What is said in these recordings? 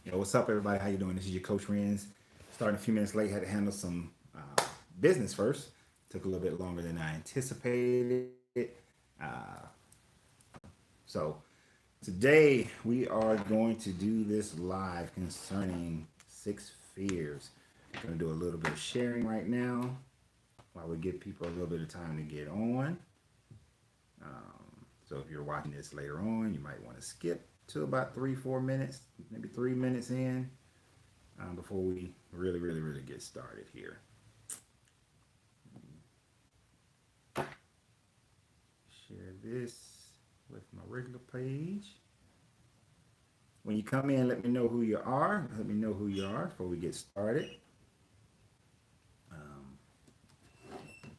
What's up, everybody? How you doing? This is your Coach Renz. Starting a few minutes late, had to handle some business first. Took a little bit longer than I anticipated. So today we are going to do this live concerning six fears. I'm going to do a little bit of sharing right now while we give people a little bit of time to get on. So if you're watching this later on, you might want to skip to about 3, 4 minutes, maybe 3 minutes in before we really get started here. Share this with my regular page. When you come in, let me know who you are. Let me know who you are before we get started.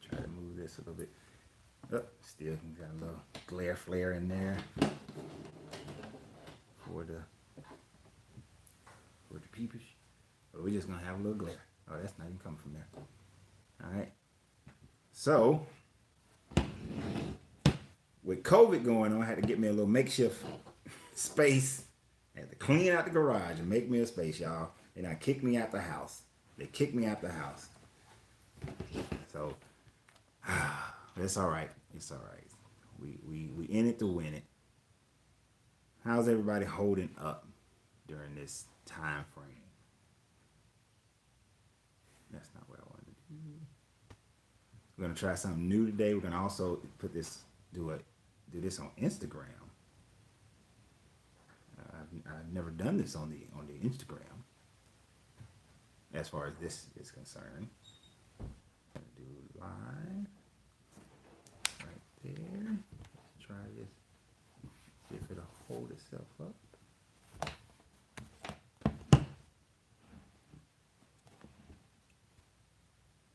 Try to move this a little bit. Oh, still got a little glare flare in there for the peepers. But we're just gonna have a little glare. Oh, that's not even coming from there. All right. So with COVID going on, I had to get me a little makeshift space. I had to clean out the garage and make me a space, y'all. And I kicked me out the house. They kicked me out the house. So it's all right. It's all right. We in it to win it. How's everybody holding up during this time frame? That's not what I wanted to do. We're gonna try something new today. We're gonna also do this on Instagram. I've never done this on the Instagram. As far as this is concerned, do live right there. Let's try this. See if it'll hold itself up.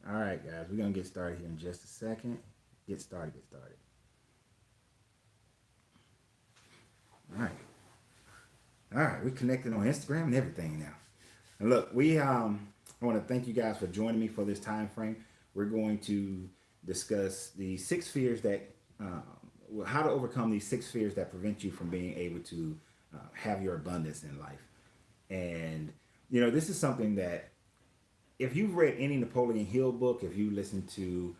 All right, guys, we're gonna get started here in just a second. Get started. All right, we're connected on Instagram and everything now. And look, I want to thank you guys for joining me for this time frame. We're going to discuss the six fears that, how to overcome these six fears that prevent you from being able to have your abundance in life. And this is something that if you've read any Napoleon Hill book, if you listen to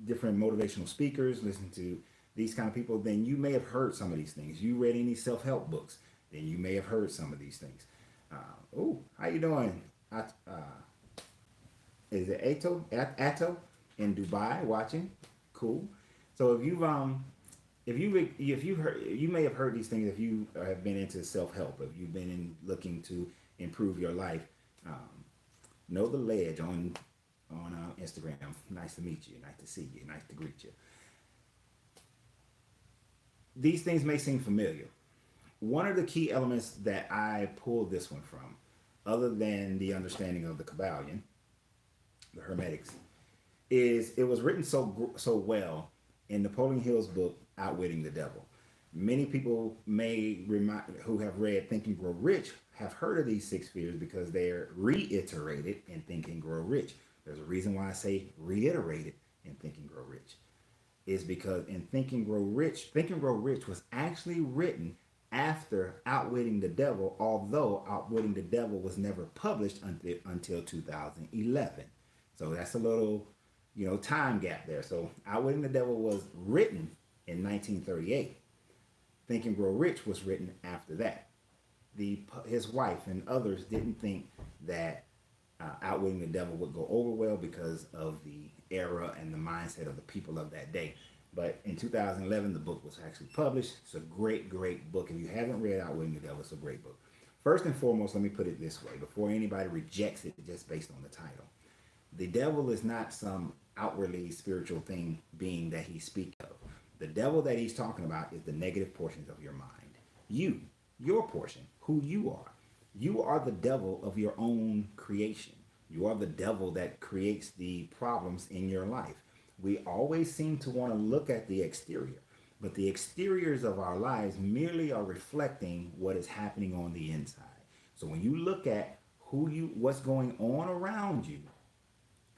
different motivational speakers, listen to these kind of people, then you may have heard some of these things. You read any self-help books, then you may have heard some of these things. How you doing? Is it Ato in Dubai watching? Cool. So if you heard, you may have heard these things if you have been into self-help, if you've been looking to improve your life. Know the ledge on Instagram. Nice to meet you. Nice to see you. Nice to greet you. These things may seem familiar. One of the key elements that I pulled this one from, other than the understanding of the Kabbalion, the Hermetics, is it was written so well in Napoleon Hill's book, Outwitting the Devil. Many people who have read Think and Grow Rich have heard of these six fears because they're reiterated in Think and Grow Rich. There's a reason why I say reiterated in Think and Grow Rich. Is because in Think and Grow Rich was actually written after Outwitting the Devil, although Outwitting the Devil was never published until 2011. So that's a little, time gap there. So Outwitting the Devil was written in 1938. Think and Grow Rich was written after that. His wife and others didn't think that Outwitting the Devil would go over well because of the era and the mindset of the people of that day. But in 2011, the book was actually published. It's a great book. If you haven't read Outwitting the Devil, it's a great book. First and foremost, let me put it this way, before anybody rejects it just based on the title. The devil is not some outwardly spiritual being that he speaks of. The devil that he's talking about is the negative portions of your mind. Your portion, who you are. You are the devil of your own creation. You are the devil that creates the problems in your life. We always seem to want to look at the exterior, but the exteriors of our lives merely are reflecting what is happening on the inside. So when you look at what's going on around you,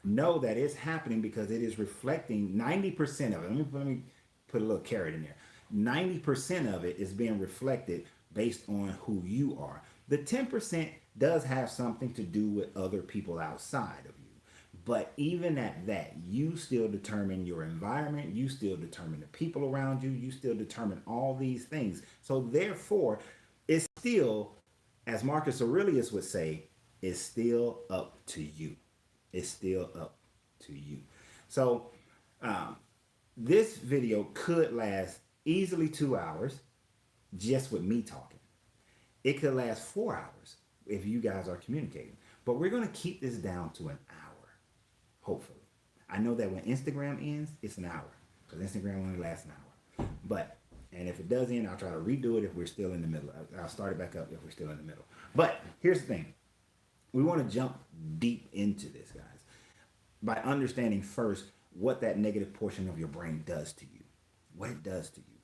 know that it's happening because it is reflecting 90% of it. Let me put a little carrot in there. 90% of it is being reflected based on who you are. The 10% does have something to do with other people outside of you. But even at that, you still determine your environment, you still determine the people around you, you still determine all these things. So therefore, it's still, as Marcus Aurelius would say, it's still up to you. It's still up to you. So um, this video could last easily 2 hours just with me talking. It could last 4 hours if you guys are communicating. But we're going to keep this down to an hour, hopefully. I know that when Instagram ends, it's an hour because Instagram only lasts an hour. But, and if it does end, I'll try to redo it if we're still in the middle. I'll start it back up if we're still in the middle. But here's the thing. We want to jump deep into this, guys, by understanding first what that negative portion of your brain does to you, what it does to you.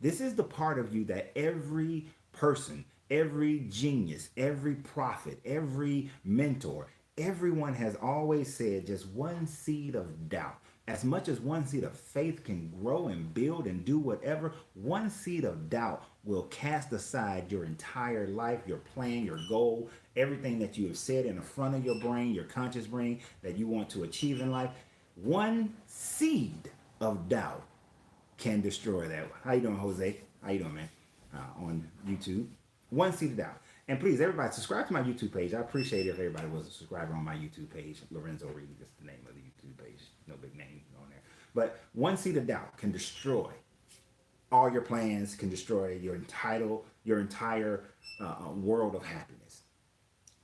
This is the part of you that every person, every genius, every prophet, every mentor, everyone has always said just one seed of doubt. As much as one seed of faith can grow and build and do whatever, one seed of doubt will cast aside your entire life, your plan, your goal, everything that you have said in the front of your brain, your conscious brain that you want to achieve in life. One seed of doubt can destroy that. How you doing, Jose? How you doing, man? On YouTube. One seed of doubt. And please, everybody, subscribe to my YouTube page. I appreciate it if everybody was a subscriber on my YouTube page. Larenzo Reid is the name of the YouTube page. No big name on there. But one seed of doubt can destroy all your plans, can destroy your entire world of happiness.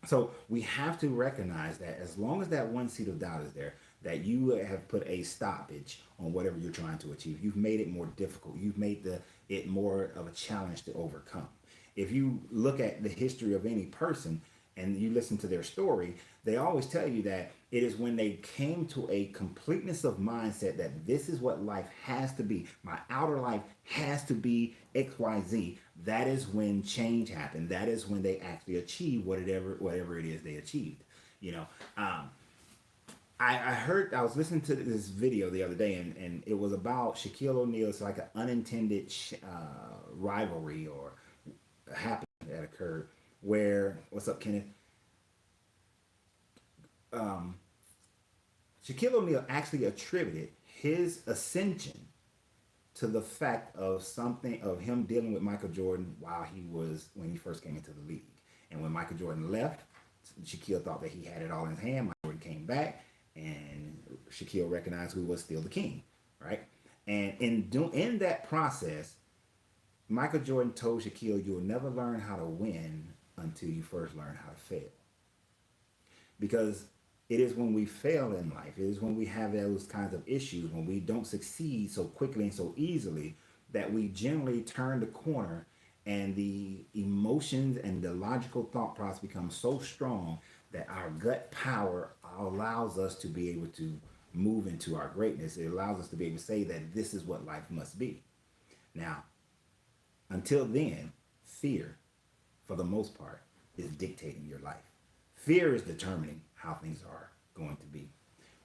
So we have to recognize that as long as that one seed of doubt is there, that you have put a stoppage on whatever you're trying to achieve. You've made it more difficult. You've made it more of a challenge to overcome. If you look at the history of any person and you listen to their story, they always tell you that it is when they came to a completeness of mindset that this is what life has to be. My outer life has to be XYZ. That is when change happened. That is when they actually achieve whatever it is they achieved. You know, I was listening to this video the other day, and it was about Shaquille O'Neal. It's like an unintended rivalry or happening that occurred where, what's up, Kenneth? Shaquille O'Neal actually attributed his ascension to the fact of him dealing with Michael Jordan when he first came into the league. And when Michael Jordan left, Shaquille thought that he had it all in his hand. Michael Jordan came back, and Shaquille recognized who was still the king, right? And in that process, Michael Jordan told Shaquille, "You'll never learn how to win until you first learn how to fail." Because it is when we fail in life, it is when we have those kinds of issues, when we don't succeed so quickly and so easily, that we generally turn the corner and the emotions and the logical thought process becomes so strong that our gut power allows us to be able to move into our greatness. It allows us to be able to say that this is what life must be. Now, until then, fear, for the most part, is dictating your life. Fear is determining how things are going to be.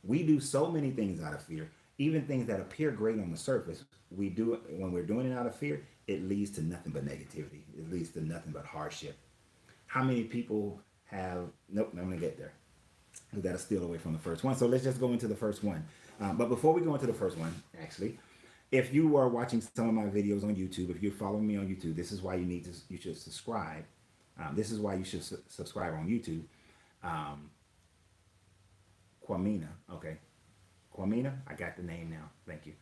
We do so many things out of fear, even things that appear great on the surface. We do it when we're doing it out of fear, it leads to nothing but negativity. It leads to nothing but hardship. How many people have, nope, I'm gonna get there. That'll steal away from the first one. So let's just go into the first one. But before we go into the first one, actually, if you are watching some of my videos on YouTube, if you're following me on YouTube, this is why you should subscribe. This is why you should subscribe on YouTube. Kwamina, okay. Kwamina, I got the name now. Thank you.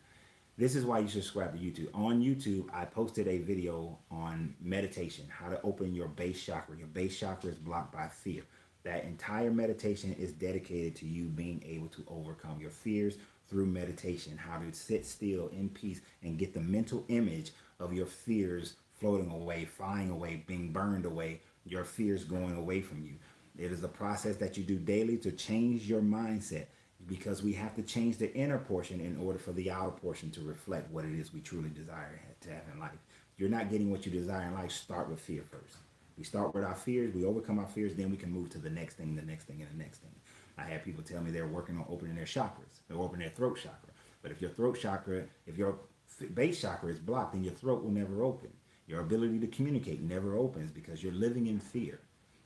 This is why you should subscribe to YouTube. On YouTube, I posted a video on meditation, how to open your base chakra. Your base chakra is blocked by fear. That entire meditation is dedicated to you being able to overcome your fears through meditation, how to sit still in peace and get the mental image of your fears floating away, flying away, being burned away, your fears going away from you. It is a process that you do daily to change your mindset, because we have to change the inner portion in order for the outer portion to reflect what it is we truly desire to have in life. If you're not getting what you desire in life, start with fear first. We start with our fears, we overcome our fears, then we can move to the next thing, the next thing, and the next thing. I have people tell me they're working on opening their chakras. They're opening their throat chakra. But if your throat chakra, if your base chakra is blocked, then your throat will never open. Your ability to communicate never opens because you're living in fear.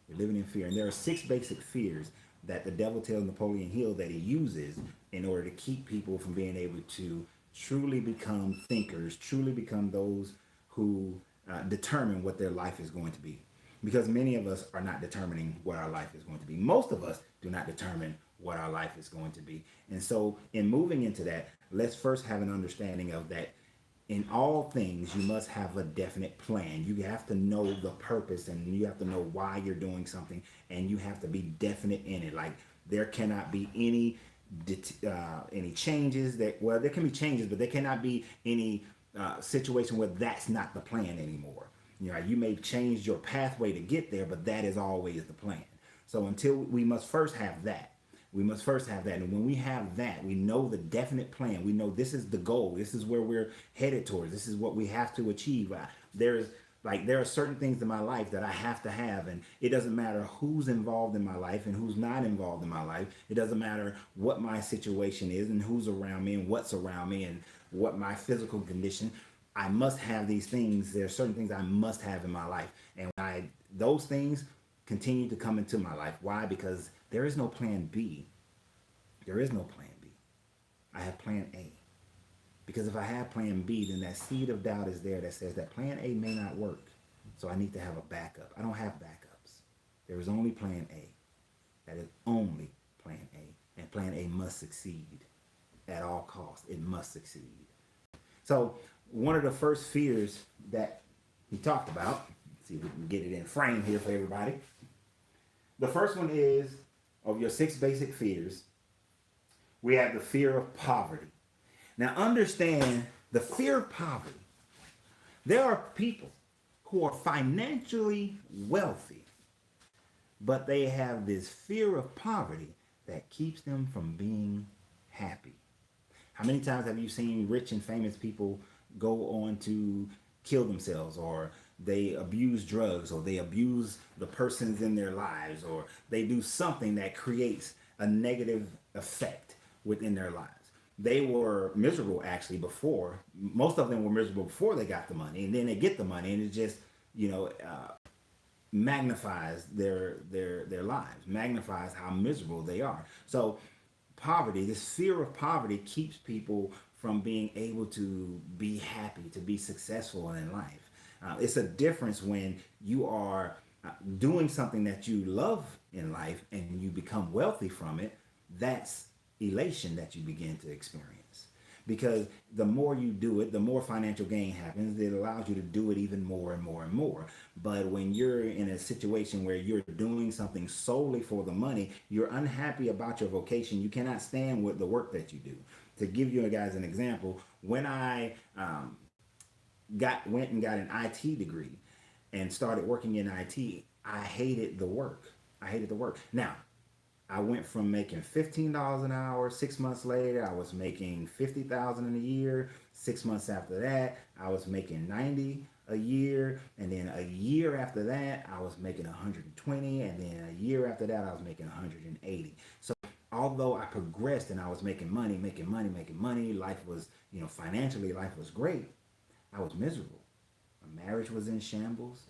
You're living in fear. And there are 6 basic fears that the devil tells Napoleon Hill that he uses in order to keep people from being able to truly become thinkers, truly become those who determine what their life is going to be. Because many of us are not determining what our life is going to be. Most of us do not determine what our life is going to be. And so, in moving into that, let's first have an understanding of that in all things, you must have a definite plan. You have to know the purpose and you have to know why you're doing something, and you have to be definite in it. Like, there cannot be any changes that, well, there can be changes, but there cannot be any situation where that's not the plan anymore. You know, you may change your pathway to get there, but that is always the plan. So until we must first have that. We must first have that. And when we have that, we know the definite plan. We know this is the goal. This is where we're headed towards. This is what we have to achieve. There are certain things in my life that I have to have. And it doesn't matter who's involved in my life and who's not involved in my life. It doesn't matter what my situation is and who's around me and what's around me and what my physical condition. I must have these things. There are certain things I must have in my life. And those things continue to come into my life. Why? Because there is no plan B. There is no plan B. I have plan A. Because if I have plan B, then that seed of doubt is there that says that plan A may not work. So I need to have a backup. I don't have backups. There is only plan A. That is only plan A. And plan A must succeed at all costs. It must succeed. So one of the first fears that he talked about, let's see if we can get it in frame here for everybody. The first one is, of your 6 basic fears, we have the fear of poverty. Now understand the fear of poverty. There are people who are financially wealthy, but they have this fear of poverty that keeps them from being happy. How many times have you seen rich and famous people go on to kill themselves, or they abuse drugs, or they abuse the persons in their lives, or they do something that creates a negative effect within their lives? They were miserable actually before. Most of them were miserable before they got the money, and then they get the money, and it just, magnifies their lives, magnifies how miserable they are. So poverty, this fear of poverty, keeps people from being able to be happy, to be successful in life. It's a difference when you are doing something that you love in life and you become wealthy from it. That's elation that you begin to experience. Because the more you do it, the more financial gain happens. It allows you to do it even more and more and more. But when you're in a situation where you're doing something solely for the money, you're unhappy about your vocation. You cannot stand with the work that you do. To give you guys an example, when I went and got an IT degree and started working in IT, I hated the work. I hated the work. Now, I went from making $15 an hour. 6 months later, I was making $50,000 in a year. 6 months after that, I was making $90 a year. And then a year after that, I was making $120. And then a year after that, I was making $180. So although I progressed and I was making money, life was, financially, life was great, I was miserable. My marriage was in shambles.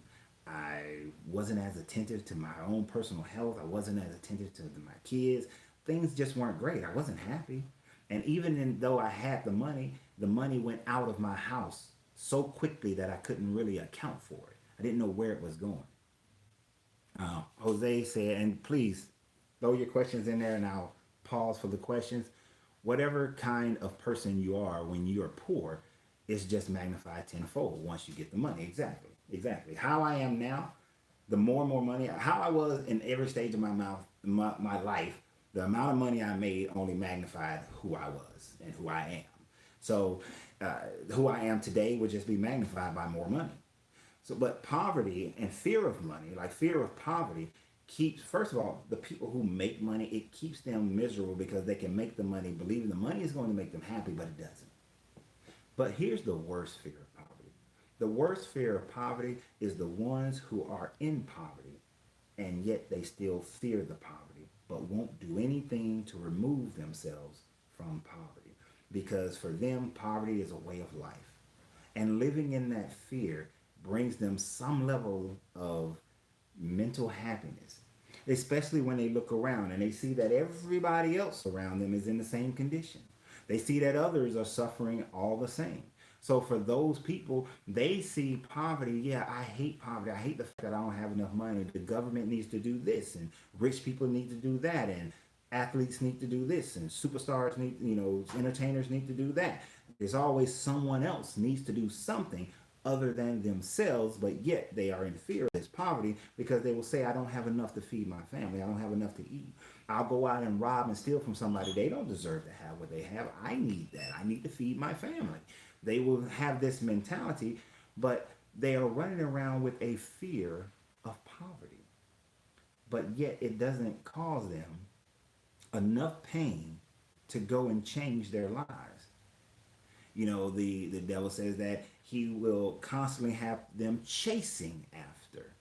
I wasn't as attentive to my own personal health. I wasn't as attentive to my kids. Things just weren't great. I wasn't happy. And even though I had the money went out of my house so quickly that I couldn't really account for it. I didn't know where it was going. Jose said, and please throw your questions in there and I'll pause for the questions. Whatever kind of person you are when you're poor, it's just magnified tenfold once you get the money. Exactly. How I am now, the more and more money, how I was in every stage of my life, the amount of money I made only magnified who I was and who I am. So who I am today would just be magnified by more money. So, but poverty and fear of money, like fear of poverty, keeps, first of all, the people who make money, it keeps them miserable because they can make the money, believing the money is going to make them happy, but it doesn't. But here's the worst fear of poverty. The worst fear of poverty is the ones who are in poverty and yet they still fear the poverty, but won't do anything to remove themselves from poverty. Because for them, poverty is a way of life. And living in that fear brings them some level of mental happiness, especially when they look around and they see that everybody else around them is in the same condition. They see that others are suffering all the same. So for those people, they see poverty. Yeah, I hate poverty. I hate the fact that I don't have enough money. The government needs to do this, and rich people need to do that, and athletes need to do this, and superstars need, entertainers need to do that. There's always someone else needs to do something other than themselves, but yet they are in fear of this poverty because they will say, I don't have enough to feed my family. I don't have enough to eat. I'll go out and rob and steal from somebody. They don't deserve to have what they have. I need that. I need to feed my family. They will have this mentality, but they are running around with a fear of poverty. But yet it doesn't cause them enough pain to go and change their lives. The devil says that he will constantly have them chasing after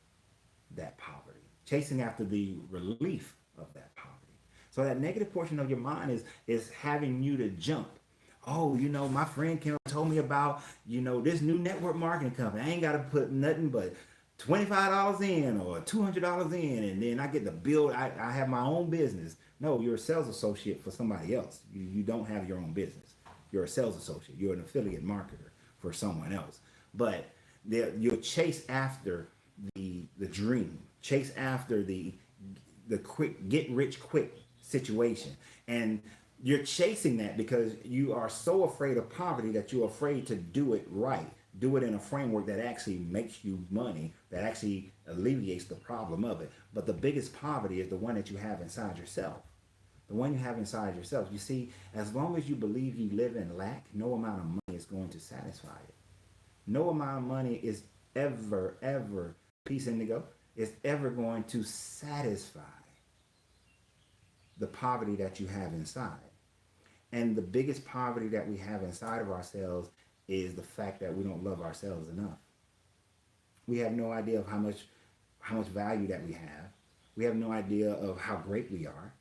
that poverty, chasing after the relief of that poverty. So that negative portion of your mind is having you to jump. Oh, my friend Kim told me about, this new network marketing company. I ain't got to put nothing but $25 in or $200 in, and then I get to build. I have my own business. No, you're a sales associate for somebody else. You don't have your own business. You're a sales associate. You're an affiliate marketer for someone else. But you'll chase after the dream, chase after the quick get rich quick situation, and you're chasing that because you are so afraid of poverty that you're afraid to do it right, do it in a framework that actually makes you money, that actually alleviates the problem of it. But the biggest poverty is the one that you have inside yourself. The one you have inside yourself. You see, as long as you believe you live in lack, no amount of money is going to satisfy it. No amount of money is ever, peace indigo, is ever going to satisfy the poverty that you have inside. And the biggest poverty that we have inside of ourselves is the fact that we don't love ourselves enough. We have no idea of how much value that we have. We have no idea of how great we are.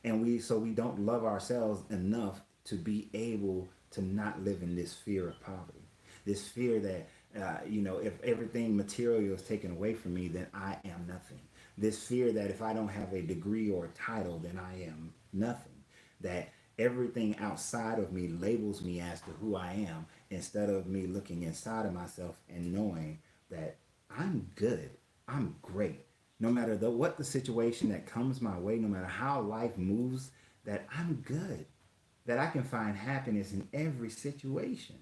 And we don't love ourselves enough to be able to not live in this fear of poverty. This fear that if everything material is taken away from me, then I am nothing. This fear that if I don't have a degree or a title, then I am nothing. That everything outside of me labels me as to who I am, instead of me looking inside of myself and knowing that I'm good, I'm great. No matter what the situation that comes my way, no matter how life moves, that I'm good, that I can find happiness in every situation.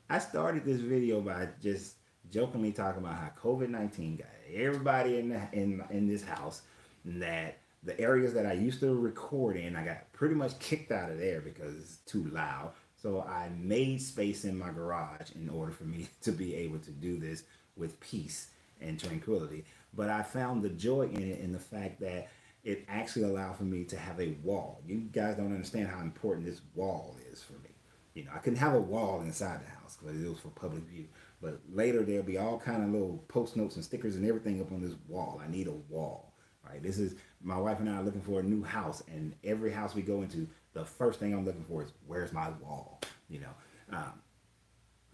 I started this video by just jokingly talking about how COVID-19 got everybody in this house, and that the areas that I used to record in, I got pretty much kicked out of there because it's too loud. So I made space in my garage in order for me to be able to do this with peace and tranquility. But I found the joy in it, in the fact that it actually allowed for me to have a wall. You guys don't understand how important this wall is for me. I couldn't have a wall inside the house because it was for public view. But later there'll be all kind of little post notes and stickers and everything up on this wall. I need a wall, right? This is my wife and I are looking for a new house, and every house we go into, the first thing I'm looking for is, where's my wall?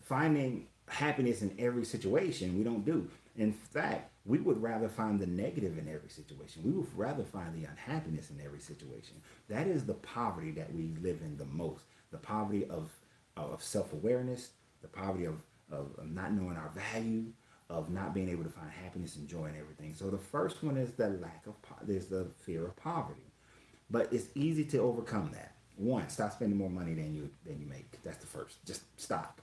Finding happiness in every situation we don't do. In fact, we would rather find the negative in every situation. We would rather find the unhappiness in every situation. That is the poverty that we live in the most. The poverty of self-awareness, the poverty of not knowing our value, of not being able to find happiness and joy in everything. So the first one is there's the fear of poverty. But it's easy to overcome that. One, stop spending more money than you make. That's the first. Just stop.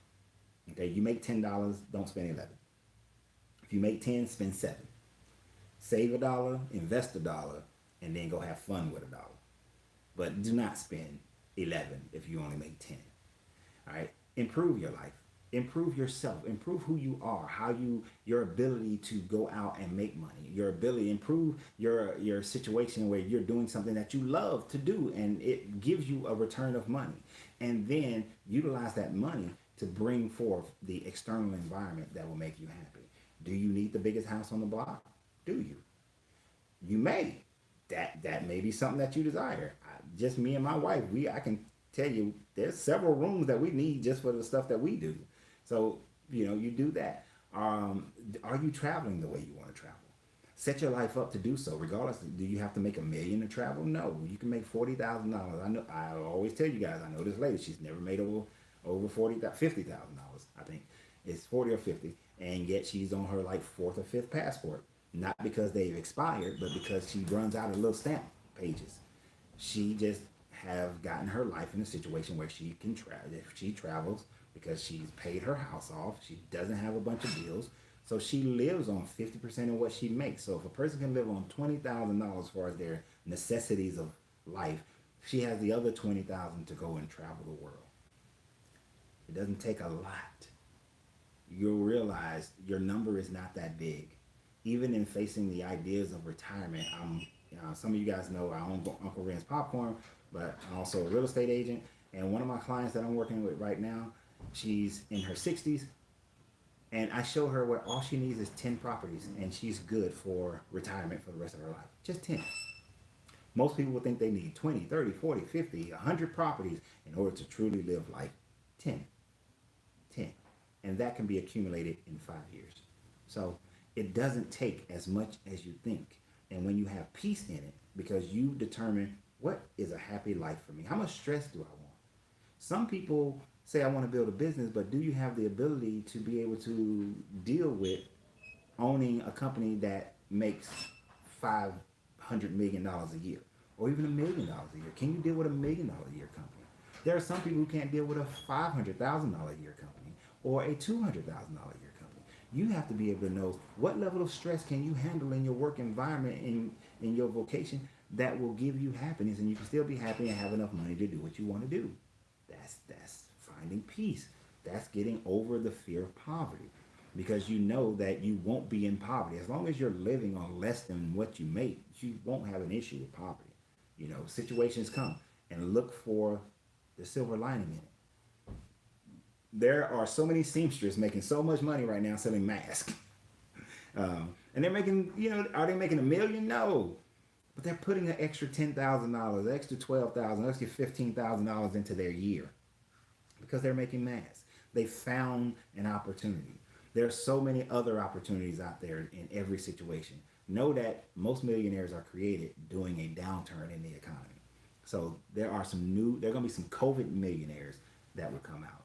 Okay, you make $10, don't spend 11. If you make 10, spend 7. Save $1, invest $1, and then go have fun with $1. But do not spend 11 if you only make 10. All right, improve your life. Improve yourself, improve who you are, your ability to go out and make money, your ability, improve your situation where you're doing something that you love to do and it gives you a return of money. And then utilize that money to bring forth the external environment that will make you happy. Do you need the biggest house on the block? Do you? You may. That may be something that you desire. Just me and my wife, I can tell you there's several rooms that we need just for the stuff that we do. So, you do that. Are you traveling the way you want to travel? Set your life up to do so. Regardless, do you have to make $1 million to travel? No, you can make $40,000. I know. I always tell you guys. I know this lady. She's never made over $50,000. I think it's 40 or 50, and yet she's on her like fourth or fifth passport. Not because they've expired, but because she runs out of little stamp pages. She just have gotten her life in a situation where she can travel. She travels because she's paid her house off. She doesn't have a bunch of bills. So she lives on 50% of what she makes. So if a person can live on $20,000 for their necessities of life, she has the other 20,000 to go and travel the world. It doesn't take a lot. You'll realize your number is not that big. Even in facing the ideas of retirement, some of you guys know I own Uncle Renz Popcorn, but I'm also a real estate agent. And one of my clients that I'm working with right now, she's in her 60s, and I show her where all she needs is 10 properties, and she's good for retirement for the rest of her life. Just 10. Most people would think they need 20, 30, 40, 50, 100 properties in order to truly live life. 10. 10. And that can be accumulated in 5 years. So it doesn't take as much as you think. And when you have peace in it, because you determine what is a happy life for me, how much stress do I want? Some people say, I want to build a business, but do you have the ability to be able to deal with owning a company that makes $500 million a year, or even $1 million a year? Can you deal with $1 million a year company? There are some people who can't deal with a $500,000 a year company or a $200,000 a year company. You have to be able to know what level of stress can you handle in your work environment, in your vocation, that will give you happiness, and you can still be happy and have enough money to do what you want to do. That's finding peace. That's getting over the fear of poverty, because you know that you won't be in poverty as long as you're living on less than what you make. You won't have an issue with poverty. Situations come, and look for the silver lining in it. There are so many seamsters making so much money right now selling masks. And they're making, are they making $1 million? No. But they're putting an extra $10,000, extra $12,000, extra $15,000 into their year because they're making masks. They found an opportunity. There are so many other opportunities out there in every situation. Know that most millionaires are created during a downturn in the economy. So there are going to be some COVID millionaires that will come out,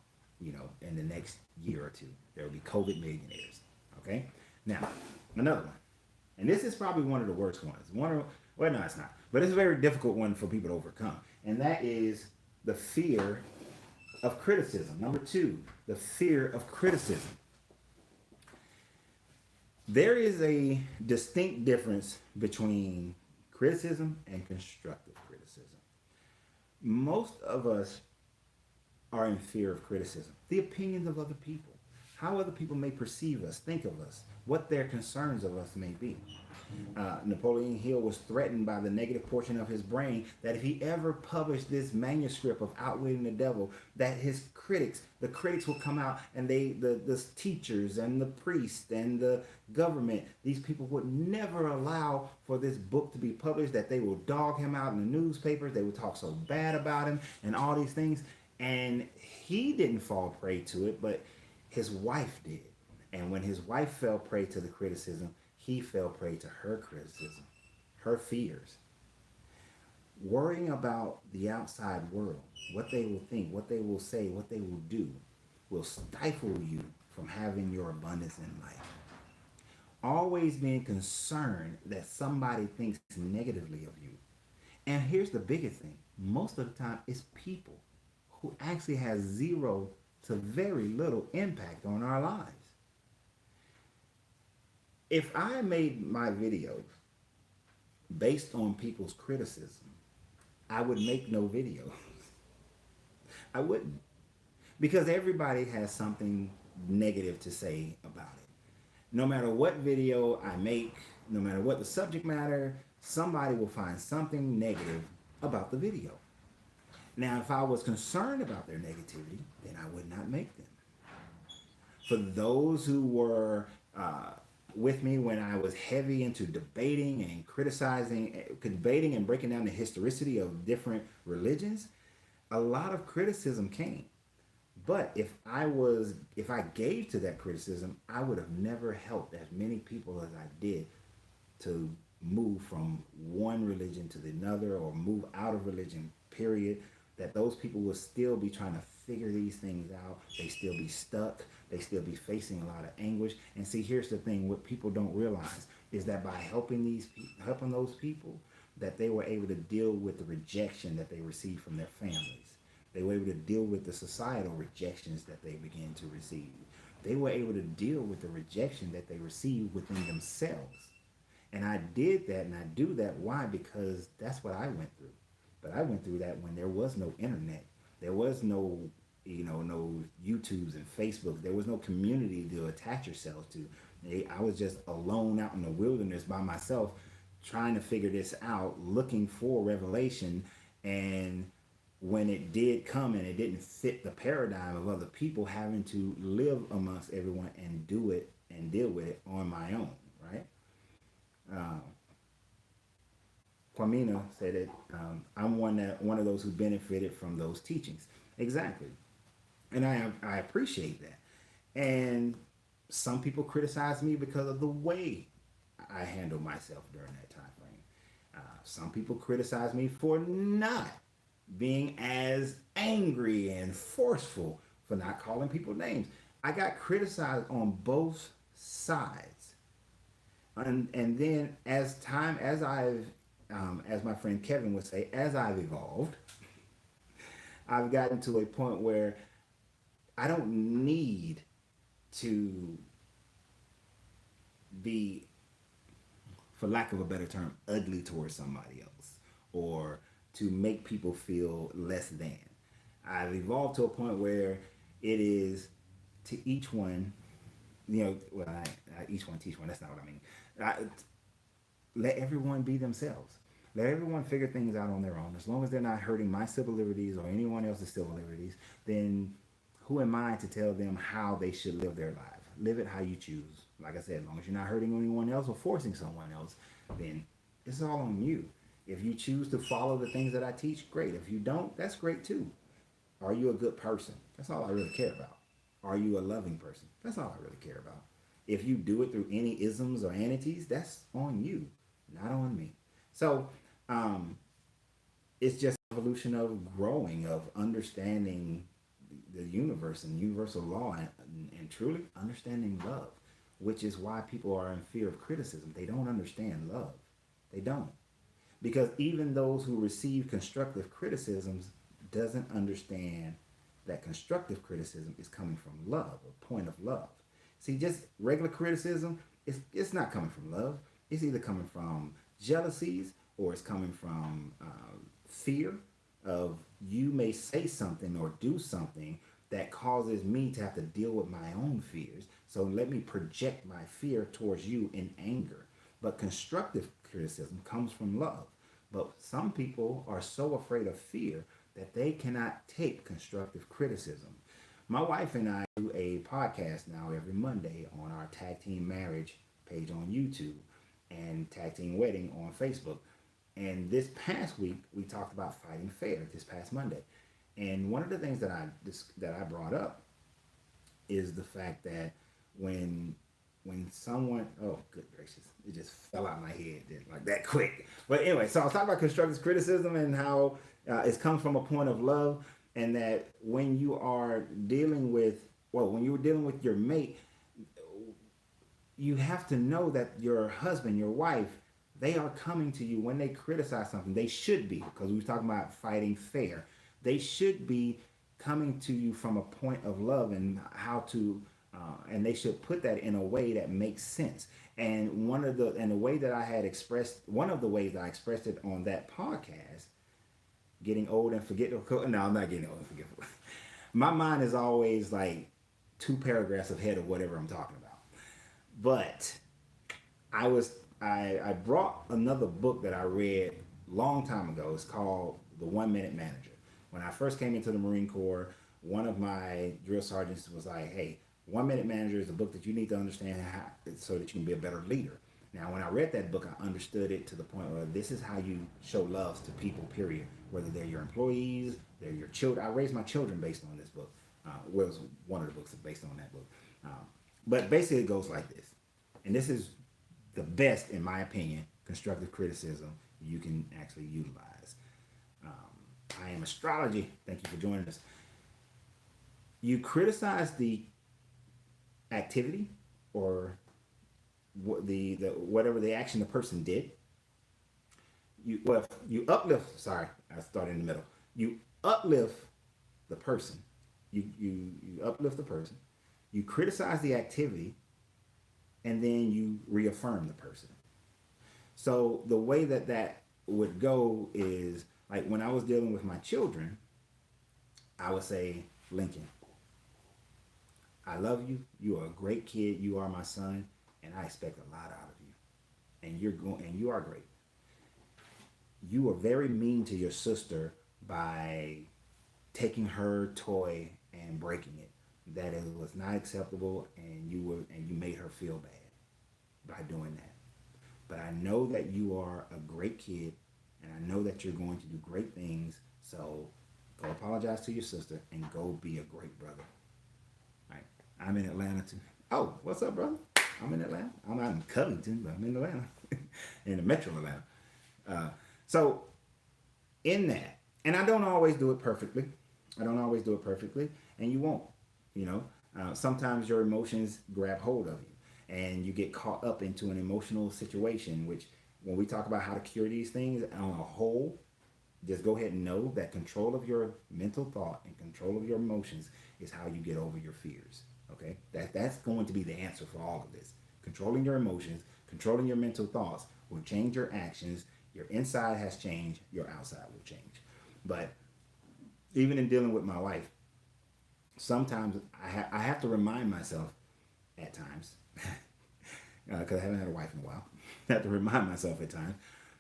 in the next year or two. There will be COVID millionaires. Okay? Now, another one. And this is probably one of the worst ones. Well, no, it's not. But it's a very difficult one for people to overcome. And that is the fear of criticism. Number 2, the fear of criticism. There is a distinct difference between criticism and constructive criticism. Most of us are in fear of criticism. The opinions of other people. How other people may perceive us, think of us, what their concerns of us may be. Napoleon Hill was threatened by the negative portion of his brain that if he ever published this manuscript of Outwitting the Devil, that the critics will come out, and the teachers and the priests and the government, these people would never allow for this book to be published, that they will dog him out in the newspapers, they would talk so bad about him and all these things. And he didn't fall prey to it, but his wife did. And when his wife fell prey to the criticism, he fell prey to her criticism, her fears. Worrying about the outside world, what they will think, what they will say, what they will do, will stifle you from having your abundance in life. Always being concerned that somebody thinks negatively of you. And here's the biggest thing. Most of the time, it's people who actually has zero to very little impact on our lives. If I made my videos based on people's criticism, I would make no videos. I wouldn't. Because everybody has something negative to say about it. No matter what video I make, no matter what the subject matter, somebody will find something negative about the video. Now, if I was concerned about their negativity, then I would not make them. For those who were with me when I was heavy into debating and debating and breaking down the historicity of different religions, a lot of criticism came. But if I gave to that criticism, I would have never helped as many people as I did to move from one religion to the other or move out of religion, period. That those people will still be trying to figure these things out. They still be stuck. They still be facing a lot of anguish. And see, here's the thing: what people don't realize is that by helping those people, that they were able to deal with the rejection that they received from their families. They were able to deal with the societal rejections that they began to receive. They were able to deal with the rejection that they received within themselves. And I did that and I do that. Why? Because that's what I went through. But I went through that when there was no internet. There was no, no YouTubes and Facebook. There was no community to attach yourself to. I was just alone out in the wilderness by myself trying to figure this out, looking for revelation. And when it did come and it didn't fit the paradigm of other people, having to live amongst everyone and do it and deal with it on my own, right? Uh, Kwamina said it. I'm one of those who benefited from those teachings. Exactly, and I appreciate that. And some people criticize me because of the way I handle myself during that time frame. Some people criticize me for not being as angry and forceful, for not calling people names. I got criticized on both sides, and then as my friend Kevin would say, as I've evolved, I've gotten to a point where I don't need to be, for lack of a better term, ugly towards somebody else or to make people feel less than. I've evolved to a point where it is to each one, each one teach one. That's not what I mean. Let everyone be themselves. Let everyone figure things out on their own. As long as they're not hurting my civil liberties or anyone else's civil liberties, then who am I to tell them how they should live their life? Live it how you choose. Like I said, as long as you're not hurting anyone else or forcing someone else, then it's all on you. If you choose to follow the things that I teach, great. If you don't, that's great too. Are you a good person? That's all I really care about. Are you a loving person? That's all I really care about. If you do it through any isms or anities, that's on you, not on me. So it's just evolution of growing, of understanding the universe and universal law, and truly understanding love, which is why people are in fear of criticism. They don't understand love. They don't. Because even those who receive constructive criticisms doesn't understand that constructive criticism is coming from love, a point of love. See, just regular criticism, it's not coming from love. It's either coming from jealousies or it's coming from fear of you may say something or do something that causes me to have to deal with my own fears. So let me project my fear towards you in anger. But constructive criticism comes from love. But some people are so afraid of fear that they cannot take constructive criticism. My wife and I do a podcast now every Monday on our Tag Team Marriage page on YouTube and Tag Team Wedding on Facebook. And this past week, we talked about fighting fair this past Monday. And one of the things that I brought up is the fact that when someone, oh good gracious, it just fell out of my head like that quick. But anyway, so I was talking about constructive criticism and how it comes from a point of love, and that when you are dealing with, when you were dealing with your mate, you have to know that your husband, your wife, they are coming to you when they criticize something. They should be, because we were talking about fighting fair. They should be coming to you from a point of love and how to, and they should put that in a way that makes sense. And one of the ways that I expressed it on that podcast, getting old and forgetful. No, I'm not getting old and forgetful. My mind is always like 2 paragraphs ahead of whatever I'm talking about. But I brought another book that I read long time ago. It's called The 1 Minute Manager. When I first came into the Marine Corps, one of my drill sergeants was like, hey, 1 Minute Manager is a book that you need to understand so that you can be a better leader. Now, when I read that book, I understood it to the point where this is how you show love to people, period. Whether they're your employees, they're your children. I raised my children based on this book. Was one of the books based on that book. But basically, it goes like this, and this is the best, in my opinion, constructive criticism you can actually utilize. I am astrology. Thank you for joining us. You criticize the activity or the whatever the action the person did. You uplift. Sorry, I started in the middle. You uplift the person. You uplift the person. You criticize the activity, and then you reaffirm the person. So the way that that would go is like when I was dealing with my children, I would say, Lincoln, I love you. You are a great kid. You are my son, and I expect a lot out of you. And you are great. You were very mean to your sister by taking her toy and breaking it. That it was not acceptable, and you made her feel bad by doing that. But I know that you are a great kid, and I know that you're going to do great things. So go apologize to your sister and go be a great brother. All right. I'm in Atlanta too. Oh, what's up, brother? I'm in Atlanta. I'm out in Covington, but I'm in Atlanta, in the metro Atlanta. So in that, and I don't always do it perfectly. I don't always do it perfectly, and you won't. You know, sometimes your emotions grab hold of you, and you get caught up into an emotional situation. Which, when we talk about how to cure these things on a whole, just go ahead and know that control of your mental thought and control of your emotions is how you get over your fears. Okay, that's going to be the answer for all of this. Controlling your emotions, controlling your mental thoughts will change your actions. Your inside has changed, your outside will change. But even in dealing with my wife, sometimes I have to remind myself at times, because I haven't had a wife in a while, I have to remind myself at times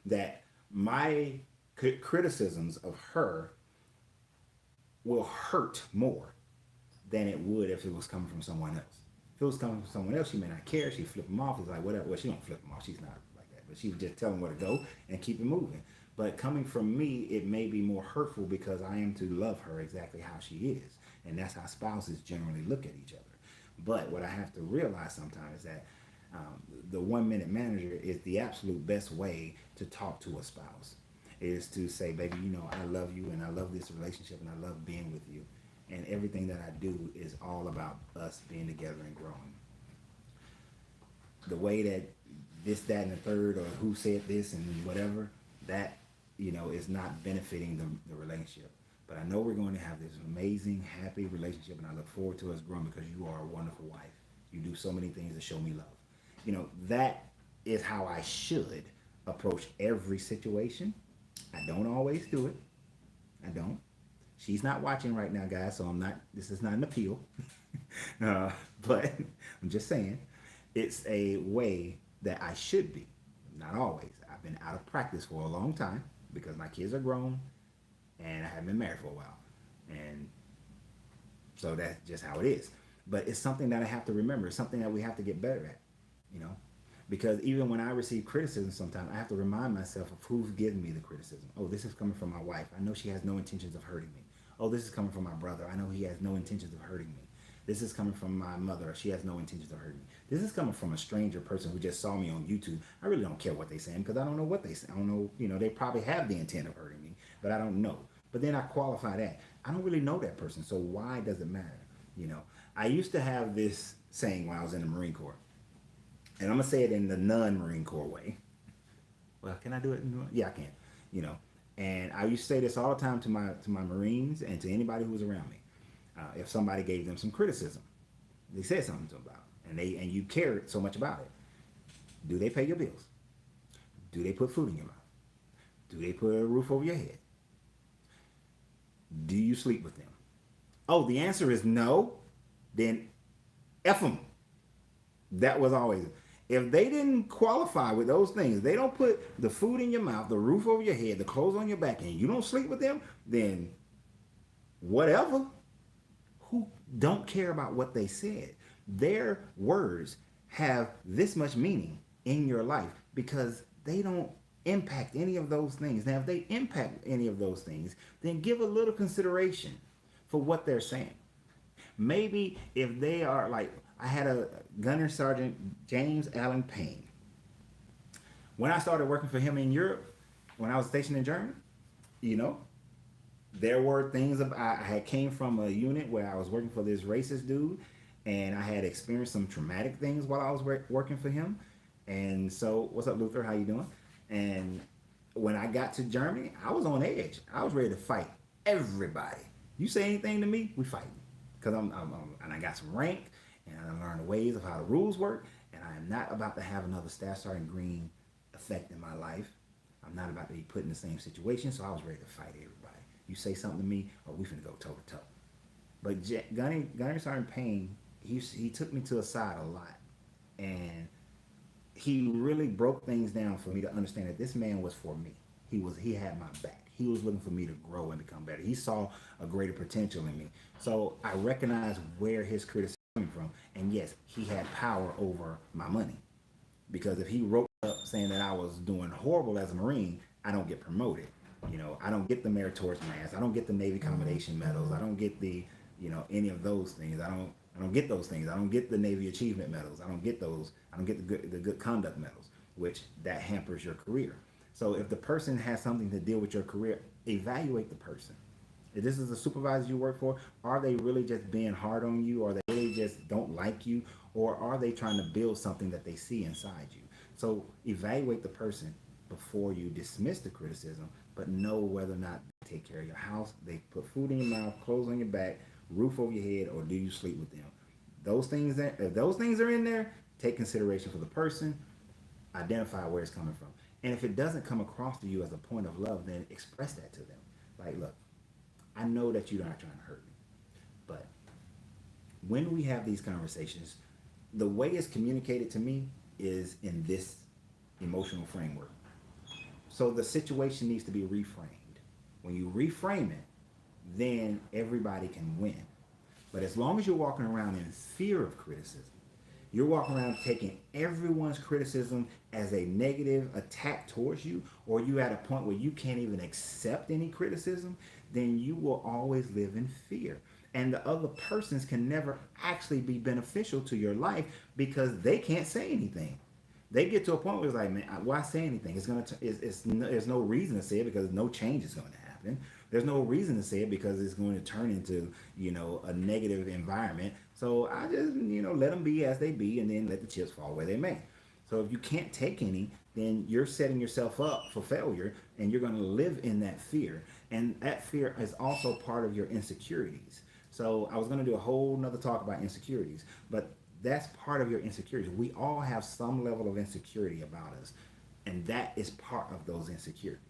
that my criticisms of her will hurt more than it would if it was coming from someone else. If it was coming from someone else, she may not care. She flip them off. It's like, whatever. Well, she don't flip them off. She's not like that. But she would just tell them where to go and keep it moving. But coming from me, it may be more hurtful because I am to love her exactly how she is. And that's how spouses generally look at each other. But what I have to realize sometimes is that the 1 minute manager is the absolute best way to talk to a spouse. Is to say, baby, you know, I love you and I love this relationship and I love being with you. And everything that I do is all about us being together and growing. The way that this, that, and the third, or who said this and whatever, that, you know, is not benefiting the relationship. But I know we're going to have this amazing, happy relationship, and I look forward to us growing because you are a wonderful wife. You do so many things to show me love. You know, that is how I should approach every situation. I don't always do it. I don't. She's not watching right now, guys, so this is not an appeal. But I'm just saying, it's a way that I should be. Not always. I've been out of practice for a long time because my kids are grown and I haven't been married for a while. And so that's just how it is. But it's something that I have to remember. It's something that we have to get better at, you know? Because even when I receive criticism sometimes, I have to remind myself of who's giving me the criticism. Oh, this is coming from my wife. I know she has no intentions of hurting me. Oh, this is coming from my brother. I know he has no intentions of hurting me. This is coming from my mother. She has no intentions of hurting me. This is coming from a stranger person who just saw me on YouTube. I really don't care what they're saying because I don't know what they say. I don't know, you know, they probably have the intent of hurting me, but I don't know. But then I qualify that. I don't really know that person, so why does it matter? You know, I used to have this saying when I was in the Marine Corps, and I'm going to say it in the non-Marine Corps way. Well, can I do it? Yeah, I can. You know, and I used to say this all the time to my Marines and to anybody who was around me. If somebody gave them some criticism, they said something to them about it, and you cared so much about it. Do they pay your bills? Do they put food in your mouth? Do they put a roof over your head? Do you sleep with them? Oh, the answer is no. Then F them. That was always it. If they didn't qualify with those things, they don't put the food in your mouth, the roof over your head, the clothes on your back, and you don't sleep with them, then whatever. Who don't care about what they said? Their words have this much meaning in your life because they don't impact any of those things. Now, if they impact any of those things, then give a little consideration for what they're saying. Maybe if they are like, I had a Gunner Sergeant James Allen Payne. When I started working for him in Europe, when I was stationed in Germany, you know, there were things I had came from a unit where I was working for this racist dude, and I had experienced some traumatic things while I was working for him. And so, what's up, Luther? How you doing? And when I got to Germany, I was on edge. I was ready to fight everybody. You say anything to me, we fight. Because and I got some rank, and I learned the ways of how the rules work, and I am not about to have another Staff Sergeant Green effect in my life. I'm not about to be put in the same situation, so I was ready to fight everybody. You say something to me, or we finna go toe to toe. But Gunner Sergeant Payne, he took me to a side a lot, and he really broke things down for me to understand that this man was for me. He had my back. He was looking for me to grow and become better. He saw a greater potential in me. So I recognized where his criticism was coming from, and yes, he had power over my money. Because if he wrote up saying that I was doing horrible as a Marine, I don't get promoted. You know, I don't get the meritorious mass. I don't get the Navy Commendation medals. I don't get the, any of those things. I don't get those things. I don't get the Navy Achievement medals. I don't get those. I don't get the good conduct medals, which that hampers your career. So if the person has something to deal with your career, evaluate the person. If this is a supervisor you work for, are they really just being hard on you, or they really just don't like you, or are they trying to build something that they see inside you? So evaluate the person before you dismiss the criticism, but know whether or not they take care of your house, they put food in your mouth, clothes on your back, roof over your head, or do you sleep with them? If those things are in there, take consideration for the person, identify where it's coming from. And if it doesn't come across to you as a point of love, then express that to them. Like, look, I know that you're not trying to hurt me, but when we have these conversations, the way it's communicated to me is in this emotional framework. So the situation needs to be reframed. When you reframe it, then everybody can win. But as long as you're walking around in fear of criticism, you're walking around taking everyone's criticism as a negative attack towards you, or you at a point where you can't even accept any criticism, then you will always live in fear. And the other persons can never actually be beneficial to your life because they can't say anything. They get to a point where it's like, man, why say anything? There's no reason to say it because no change is going to happen. There's no reason to say it because it's going to turn into, a negative environment. So I just, let them be as they be, and then let the chips fall where they may. So if you can't take any, then you're setting yourself up for failure, and you're going to live in that fear. And that fear is also part of your insecurities. So I was going to do a whole nother talk about insecurities, but that's part of your insecurities. We all have some level of insecurity about us, and that is part of those insecurities,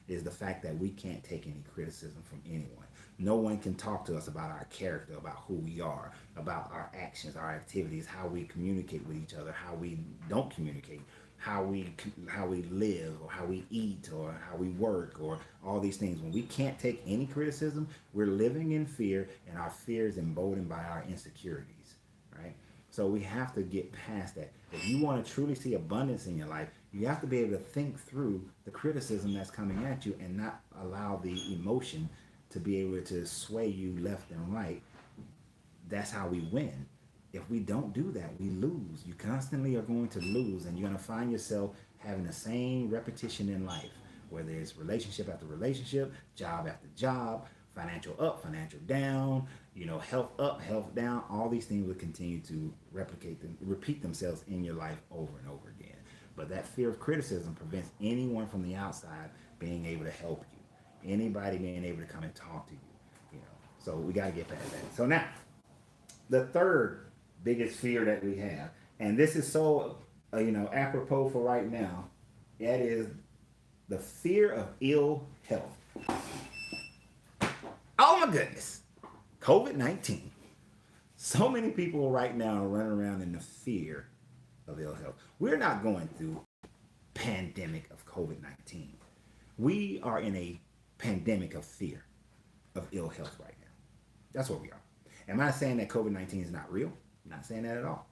is the fact that we can't take any criticism from anyone. No one can talk to us about our character, about who we are, about our actions, our activities, how we communicate with each other, how we don't communicate, how we live, or how we eat, or how we work, or all these things. When we can't take any criticism, we're living in fear, and our fear is emboldened by our insecurities, right? So we have to get past that. If you want to truly see abundance in your life, you have to be able to think through the criticism that's coming at you and not allow the emotion to be able to sway you left and right. That's how we win. If we don't do that, we lose. You constantly are going to lose, and you're going to find yourself having the same repetition in life, whether it's relationship after relationship, job after job, financial up, financial down, health up, health down. All these things will continue to repeat themselves in your life over and over again. But that fear of criticism prevents anyone from the outside being able to help you, anybody being able to come and talk to you. So we got to get past that. So now, the third biggest fear that we have, and this is so apropos for right now, that is the fear of ill health. Oh my goodness, COVID-19. So many people right now are running around in the fear of ill health. We're not going through pandemic of COVID-19. We are in a pandemic of fear of ill health right now. That's what we are. Am I saying that COVID-19 is not real? I'm not saying that at all.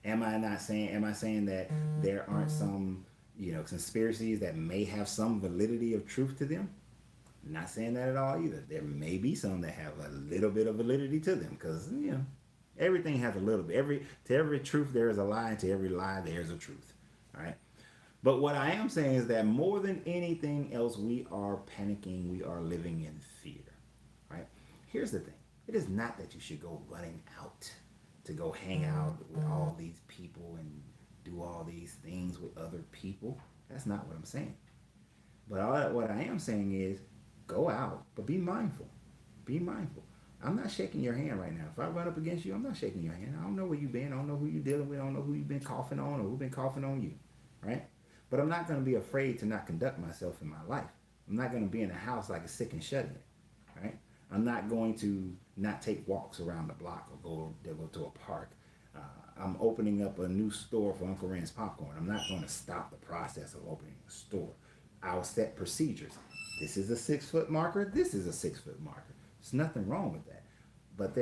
Am I saying that there aren't some, conspiracies that may have some validity of truth to them? I'm not saying that at all either. There may be some that have a little bit of validity to them because, Everything has a little bit. To every truth there is a lie, and to every lie there is a truth. All right. But what I am saying is that more than anything else, we are panicking. We are living in fear. Right. Here's the thing. It is not that you should go running out to go hang out with all these people and do all these things with other people. That's not what I'm saying. But what I am saying is go out, but be mindful. Be mindful. I'm not shaking your hand right now. If I run up against you, I'm not shaking your hand. I don't know where you've been. I don't know who you're dealing with. I don't know who you've been coughing on or who's been coughing on you. Right? But I'm not going to be afraid to not conduct myself in my life. I'm not going to be in a house like a sick and shut in. Right? I'm not going to not take walks around the block or go to a park. I'm opening up a new store for Uncle Renz popcorn. I'm not going to stop the process of opening a store. I'll set procedures. This is a 6-foot marker. This is a 6-foot marker. There's nothing wrong with that. But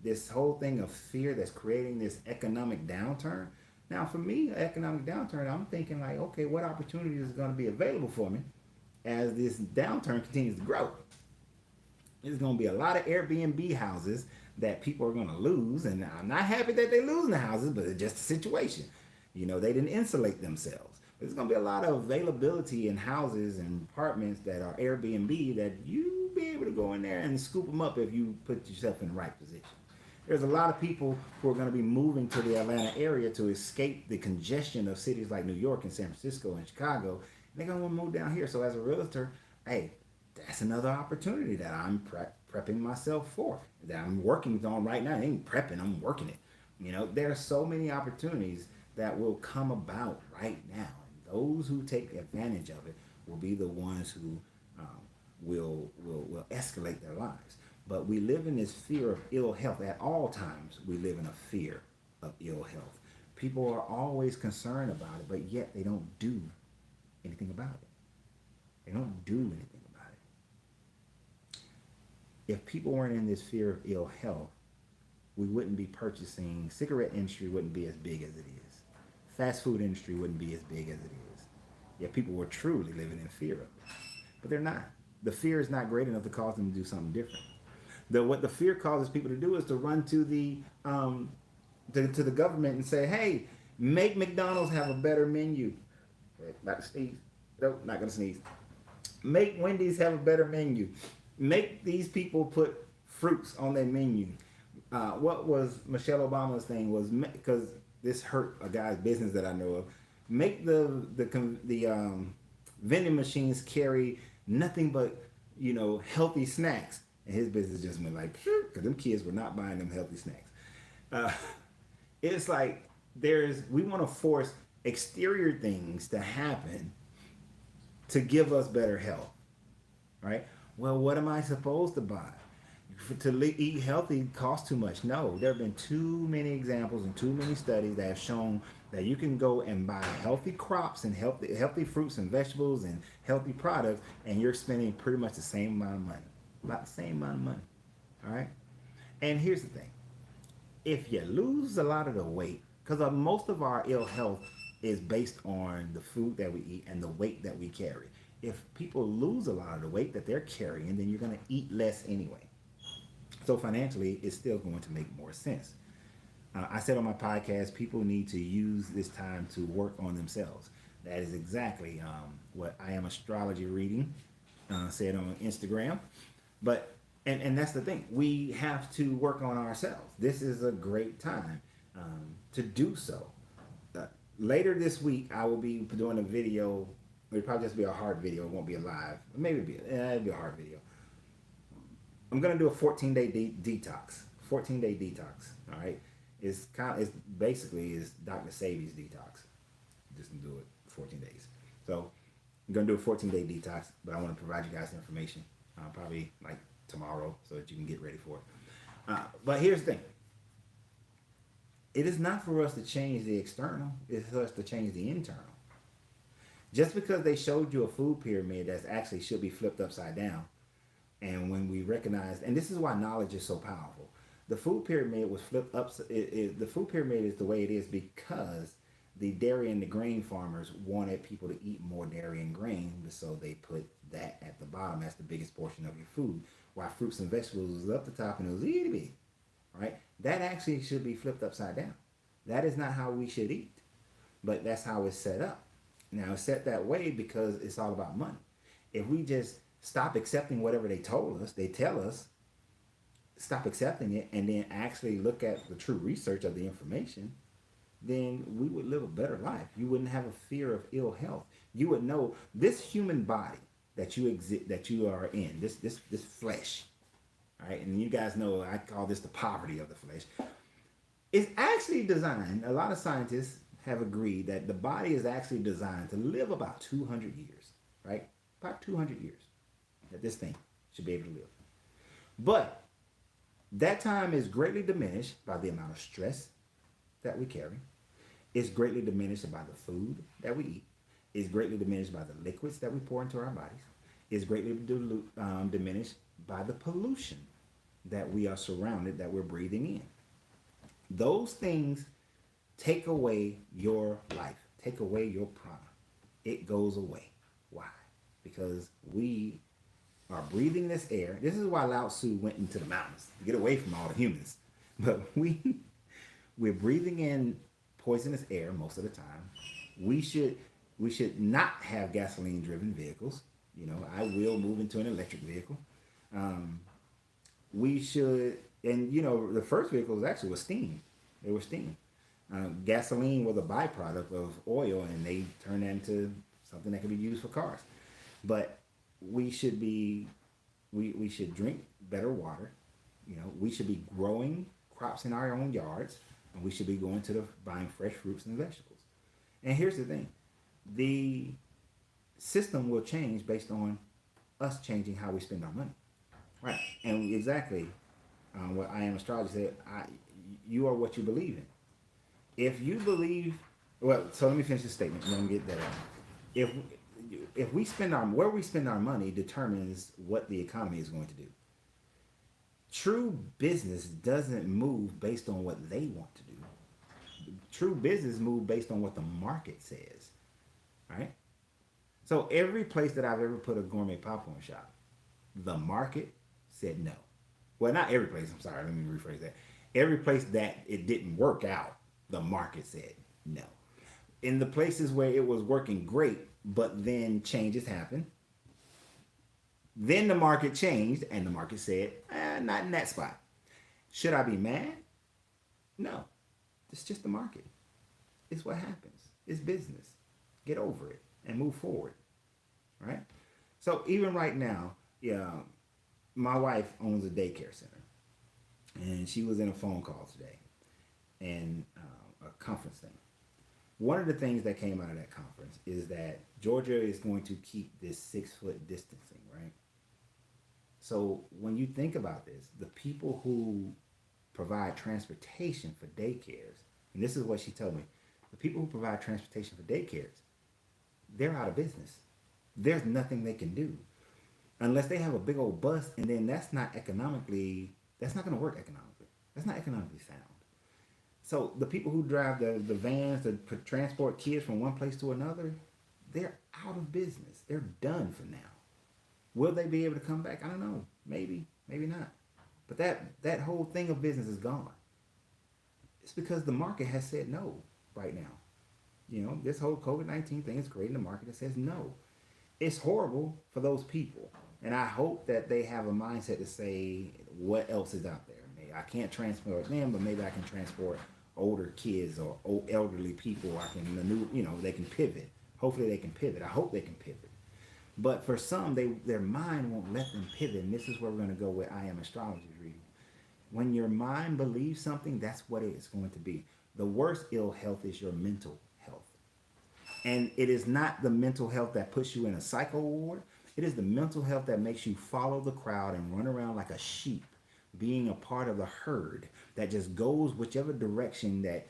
this whole thing of fear that's creating this economic downturn. Now, for me, economic downturn, I'm thinking like, okay, what opportunities is going to be available for me as this downturn continues to grow? There's going to be a lot of Airbnb houses that people are going to lose, and I'm not happy that they're losing the houses, but it's just a situation. They didn't insulate themselves. There's going to be a lot of availability in houses and apartments that are Airbnb that you be able to go in there and scoop them up if you put yourself in the right position. There's a lot of people who are going to be moving to the Atlanta area to escape the congestion of cities like New York and San Francisco and Chicago. And they're going to want to move down here. So as a realtor, hey, that's another opportunity that I'm prepping myself for, that I'm working on right now. I ain't prepping, I'm working it. There are so many opportunities that will come about right now. And those who take advantage of it will be the ones who will escalate their lives. But we live in this fear of ill health. At all times, we live in a fear of ill health. People are always concerned about it, but yet they don't do anything about it. They don't do anything about it. If people weren't in this fear of ill health, we wouldn't be purchasing, cigarette industry wouldn't be as big as it is. Fast food industry wouldn't be as big as it is. Yet people were truly living in fear of it. But they're not. The fear is not great enough to cause them to do something different. What the fear causes people to do is to run to the government and say, hey, make McDonald's have a better menu. Not to sneeze. Nope, not going to sneeze. Make Wendy's have a better menu. Make these people put fruits on their menu. What was Michelle Obama's thing was, because this hurt a guy's business that I know of, make the vending machines carry nothing but healthy snacks. And his business just went like, because them kids were not buying them healthy snacks. It's like we want to force exterior things to happen to give us better health, right? Well, what am I supposed to buy? Eat healthy costs too much. No, there have been too many examples and too many studies that have shown that you can go and buy healthy crops and healthy fruits and vegetables and healthy products, and you're spending pretty much the same amount of money. About the same amount of money. All right? And here's the thing. If you lose a lot of the weight, because most of our ill health is based on the food that we eat and the weight that we carry. If people lose a lot of the weight that they're carrying, then you're going to eat less anyway. So financially, it's still going to make more sense. I said on my podcast, people need to use this time to work on themselves. That is exactly what I Am Astrology Reading said on Instagram. But and that's the thing. We have to work on ourselves. This is a great time to do so. Later this week, I will be doing a video. It'll probably just be a hard video. It won't be a live. Maybe it'll be a hard video. I'm gonna do a 14-day detox. 14-day detox. All right. It's basically Dr. Sabi's detox. Just do it 14 days. So I'm gonna do a 14-day detox, but I want to provide you guys information probably like tomorrow so that you can get ready for it. But here's the thing. It is not for us to change the external. It's for us to change the internal. Just because they showed you a food pyramid that actually should be flipped upside down, and when we recognize, and this is why knowledge is so powerful. The food pyramid was flipped up. The food pyramid is the way it is because the dairy and the grain farmers wanted people to eat more dairy and grain, so they put that at the bottom as the biggest portion of your food, while fruits and vegetables was up the top and it was itty bitty, right? That actually should be flipped upside down. That is not how we should eat, but that's how it's set up. Now it's set that way because it's all about money. If we just stop accepting whatever they told us, they tell us, stop accepting it, and then actually look at the true research of the information, then we would live a better life. You wouldn't have a fear of ill health. You would know this human body that you exist, that you are in, this flesh, right? And you guys know I call this the poverty of the flesh. It's actually designed. A lot of scientists have agreed that the body is actually designed to live about 200 years, right? About 200 years that this thing should be able to live. But that time is greatly diminished by the amount of stress that we carry. It's greatly diminished by the food that we eat. It's greatly diminished by the liquids that we pour into our bodies. It's greatly diminished by the pollution that we are surrounded, that we're breathing in. Those things take away your life, take away your prana. It goes away. Why? Because we are breathing this air. This is why Lao Tzu went into the mountains to get away from all the humans. But we're breathing in poisonous air most of the time. We should not have gasoline driven vehicles. You know, I will move into an electric vehicle. We should, and you know, the first vehicles actually was steam. They were steam. Gasoline was a byproduct of oil, and they turned that into something that could be used for cars. But we should drink better water. You know, we should be growing crops in our own yards, and we should be going to buying fresh fruits and vegetables. And here's the thing: the system will change based on us changing how we spend our money, right? And exactly what I Am Astrology said: you are what you believe in. If you believe, well, so let me finish this statement, and then get that out. If we spend where we spend our money determines what the economy is going to do. True business doesn't move based on what they want to do. True business moves based on what the market says, right? So every place that I've ever put a gourmet popcorn shop, the market said no. Well, not every place. I'm sorry. Let me rephrase that. Every place that it didn't work out, the market said no. In the places where it was working great, but then changes happened, then the market changed and the market said, not in that spot. Should I be mad? No. It's just the market. It's what happens. It's business. Get over it and move forward. Right? So even right now, yeah, my wife owns a daycare center. And she was in a phone call today and a conference thing. One of the things that came out of that conference is that Georgia is going to keep this 6-foot distancing, right? So when you think about this, the people who provide transportation for daycares, and this is what she told me, the people who provide transportation for daycares, they're out of business. There's nothing they can do unless they have a big old bus, and then that's not going to work economically. That's not economically sound. So the people who drive the vans to transport kids from one place to another, they're out of business. They're done for now. Will they be able to come back? I don't know. Maybe, maybe not. But that whole thing of business is gone. It's because the market has said no right now. You know, this whole COVID-19 thing is creating a market that says no. It's horrible for those people. And I hope that they have a mindset to say, what else is out there? Maybe I can't transport them, but maybe I can transport older kids or elderly people. I can they can pivot. Hopefully they can pivot. I hope they can pivot. But for some, their mind won't let them pivot. And this is where we're going to go with I Am Astrology reading. When your mind believes something, that's what it's going to be. The worst ill health is your mental health. And it is not the mental health that puts you in a psycho ward. It is the mental health that makes you follow the crowd and run around like a sheep, being a part of the herd that just goes whichever direction that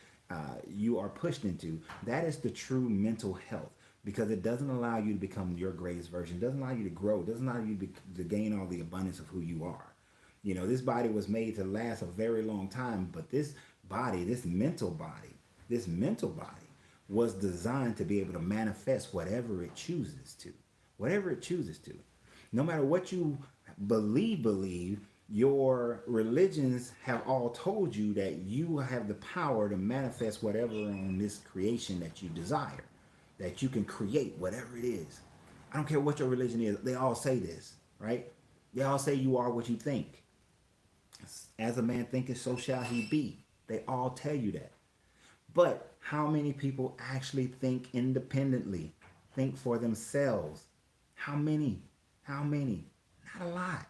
you are pushed into. That is the true mental health, because it doesn't allow you to become your greatest version. It doesn't allow you to grow. It doesn't allow you to gain all the abundance of who you are. You know, this body was made to last a very long time, but this body, this mental body was designed to be able to manifest whatever it chooses to. Whatever it chooses to. No matter what you believe, Your religions have all told you that you have the power to manifest whatever on this creation that you desire, that you can create whatever it is. I don't care what your religion is, they all say this, right? They all say you are what you think. As a man thinketh, so shall he be. They all tell you that. But how many people actually think independently, think for themselves? How many? How many? Not a lot.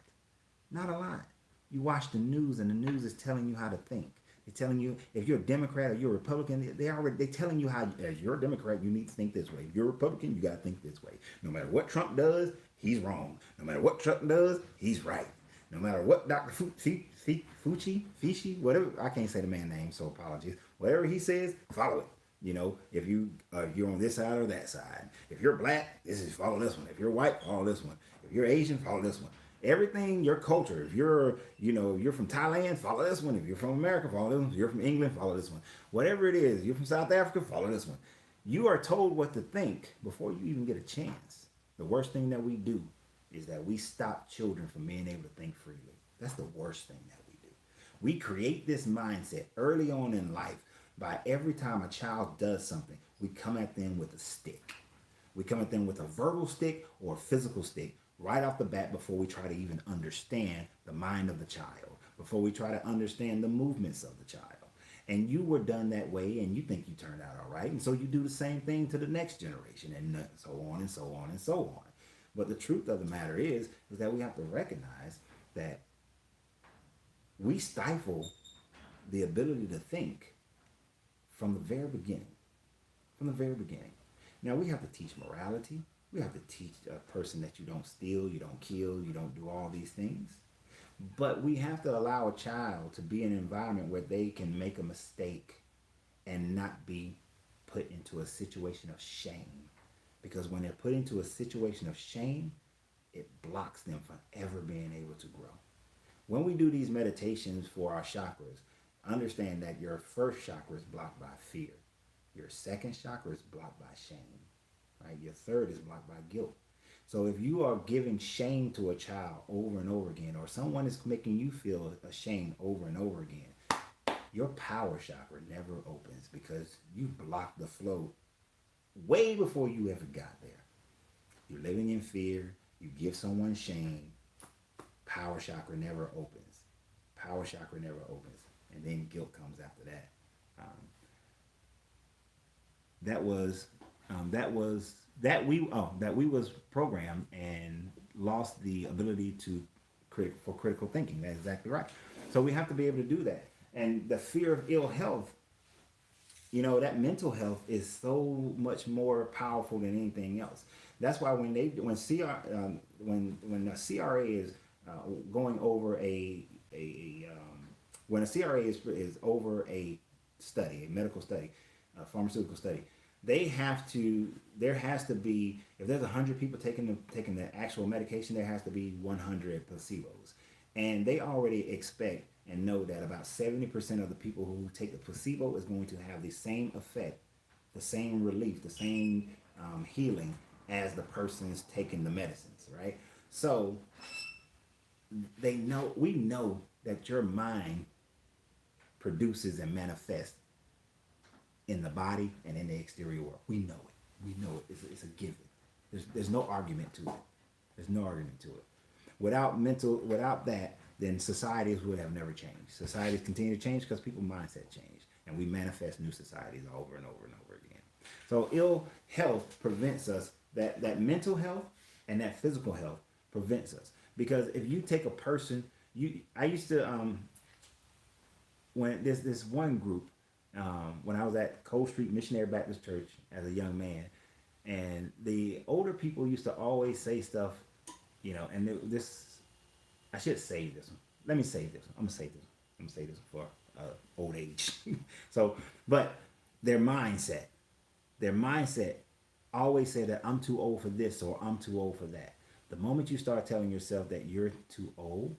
Not a lot. You watch the news, and the news is telling you how to think. They're telling you if you're a Democrat or you're a Republican, they're telling you how. As you're a Democrat, you need to think this way. If you're a Republican, you got to think this way. No matter what Trump does, he's wrong. No matter what Trump does, he's right. No matter what Dr. Fucci, whatever, I can't say the man's name, so apologies. Whatever he says, follow it. You know, if you're on this side or that side. If you're black, follow this one. If you're white, follow this one. If you're Asian, follow this one. Everything, your culture. If you're from Thailand, follow this one. If you're from America, follow this one. If you're from England, follow this one. Whatever it is, you're from South Africa, follow this one. You are told what to think before you even get a chance. The worst thing that we do is that we stop children from being able to think freely. That's the worst thing that we do. We create this mindset early on in life by every time a child does something, we come at them with a stick. We come at them with a verbal stick or a physical stick right off the bat before we try to even understand the mind of the child, before we try to understand the movements of the child. And you were done that way and you think you turned out all right. And so you do the same thing to the next generation and so on and so on and so on. But the truth of the matter is that we have to recognize that we stifle the ability to think from the very beginning. From the very beginning. Now we have to teach morality. We have to teach a person that you don't steal, you don't kill, you don't do all these things. But we have to allow a child to be in an environment where they can make a mistake and not be put into a situation of shame. Because when they're put into a situation of shame, it blocks them from ever being able to grow. When we do these meditations for our chakras, understand that your first chakra is blocked by fear. Your second chakra is blocked by shame. Right? Your third is blocked by guilt. So if you are giving shame to a child over and over again, or someone is making you feel ashamed over and over again, your power chakra never opens because you blocked the flow way before you ever got there. You're living in fear. You give someone shame. Power chakra never opens. Power chakra never opens. And then guilt comes after that. That we was programmed and lost the ability to for critical thinking. That's exactly right. So we have to be able to do that. And the fear of ill health, that mental health is so much more powerful than anything else. That's why when the CRA is going over when a CRA is over a study, a medical study, a pharmaceutical study, there has to be, if there's 100 people taking the actual medication, there has to be 100 placebos. And they already expect and know that about 70% of the people who take the placebo is going to have the same effect, the same relief, the same healing as the person's taking the medicines, right? So we know that your mind produces and manifests in the body and in the exterior world. We know it. It's a given. There's no argument to it. There's no argument to it. Without that, then societies would have never changed. Societies continue to change because people's mindset change, and we manifest new societies over and over and over again. So ill health prevents us. That mental health and that physical health prevents us, because if you take a person, I used to when this one group. When I was at Cold Street Missionary Baptist Church as a young man, and the older people used to always say stuff, and I should save this one. Let me save this one. I'm gonna save this one for old age. But their mindset always say that I'm too old for this or I'm too old for that. The moment you start telling yourself that you're too old,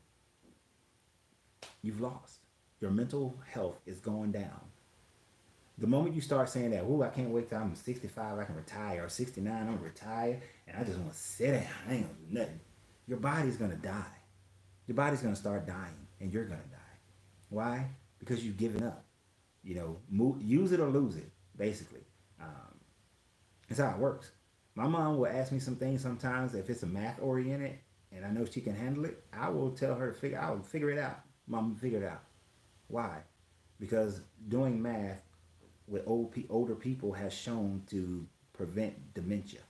you've lost. Your mental health is going down. The moment you start saying that, I can't wait till I'm 65, I can retire, or 69, I'm gonna retire, and I just want to sit down, I ain't gonna do nothing. Your body's gonna die. your body's going to start dying and you're going to die. Why? Because you've given up. Use it or lose it, basically. Um, that's how it works. My mom will ask me some things sometimes if it's a math oriented and I know she can handle it. I will tell her I will figure it out. Mom, figure it out. Why? Because doing math with older people has shown to prevent dementia.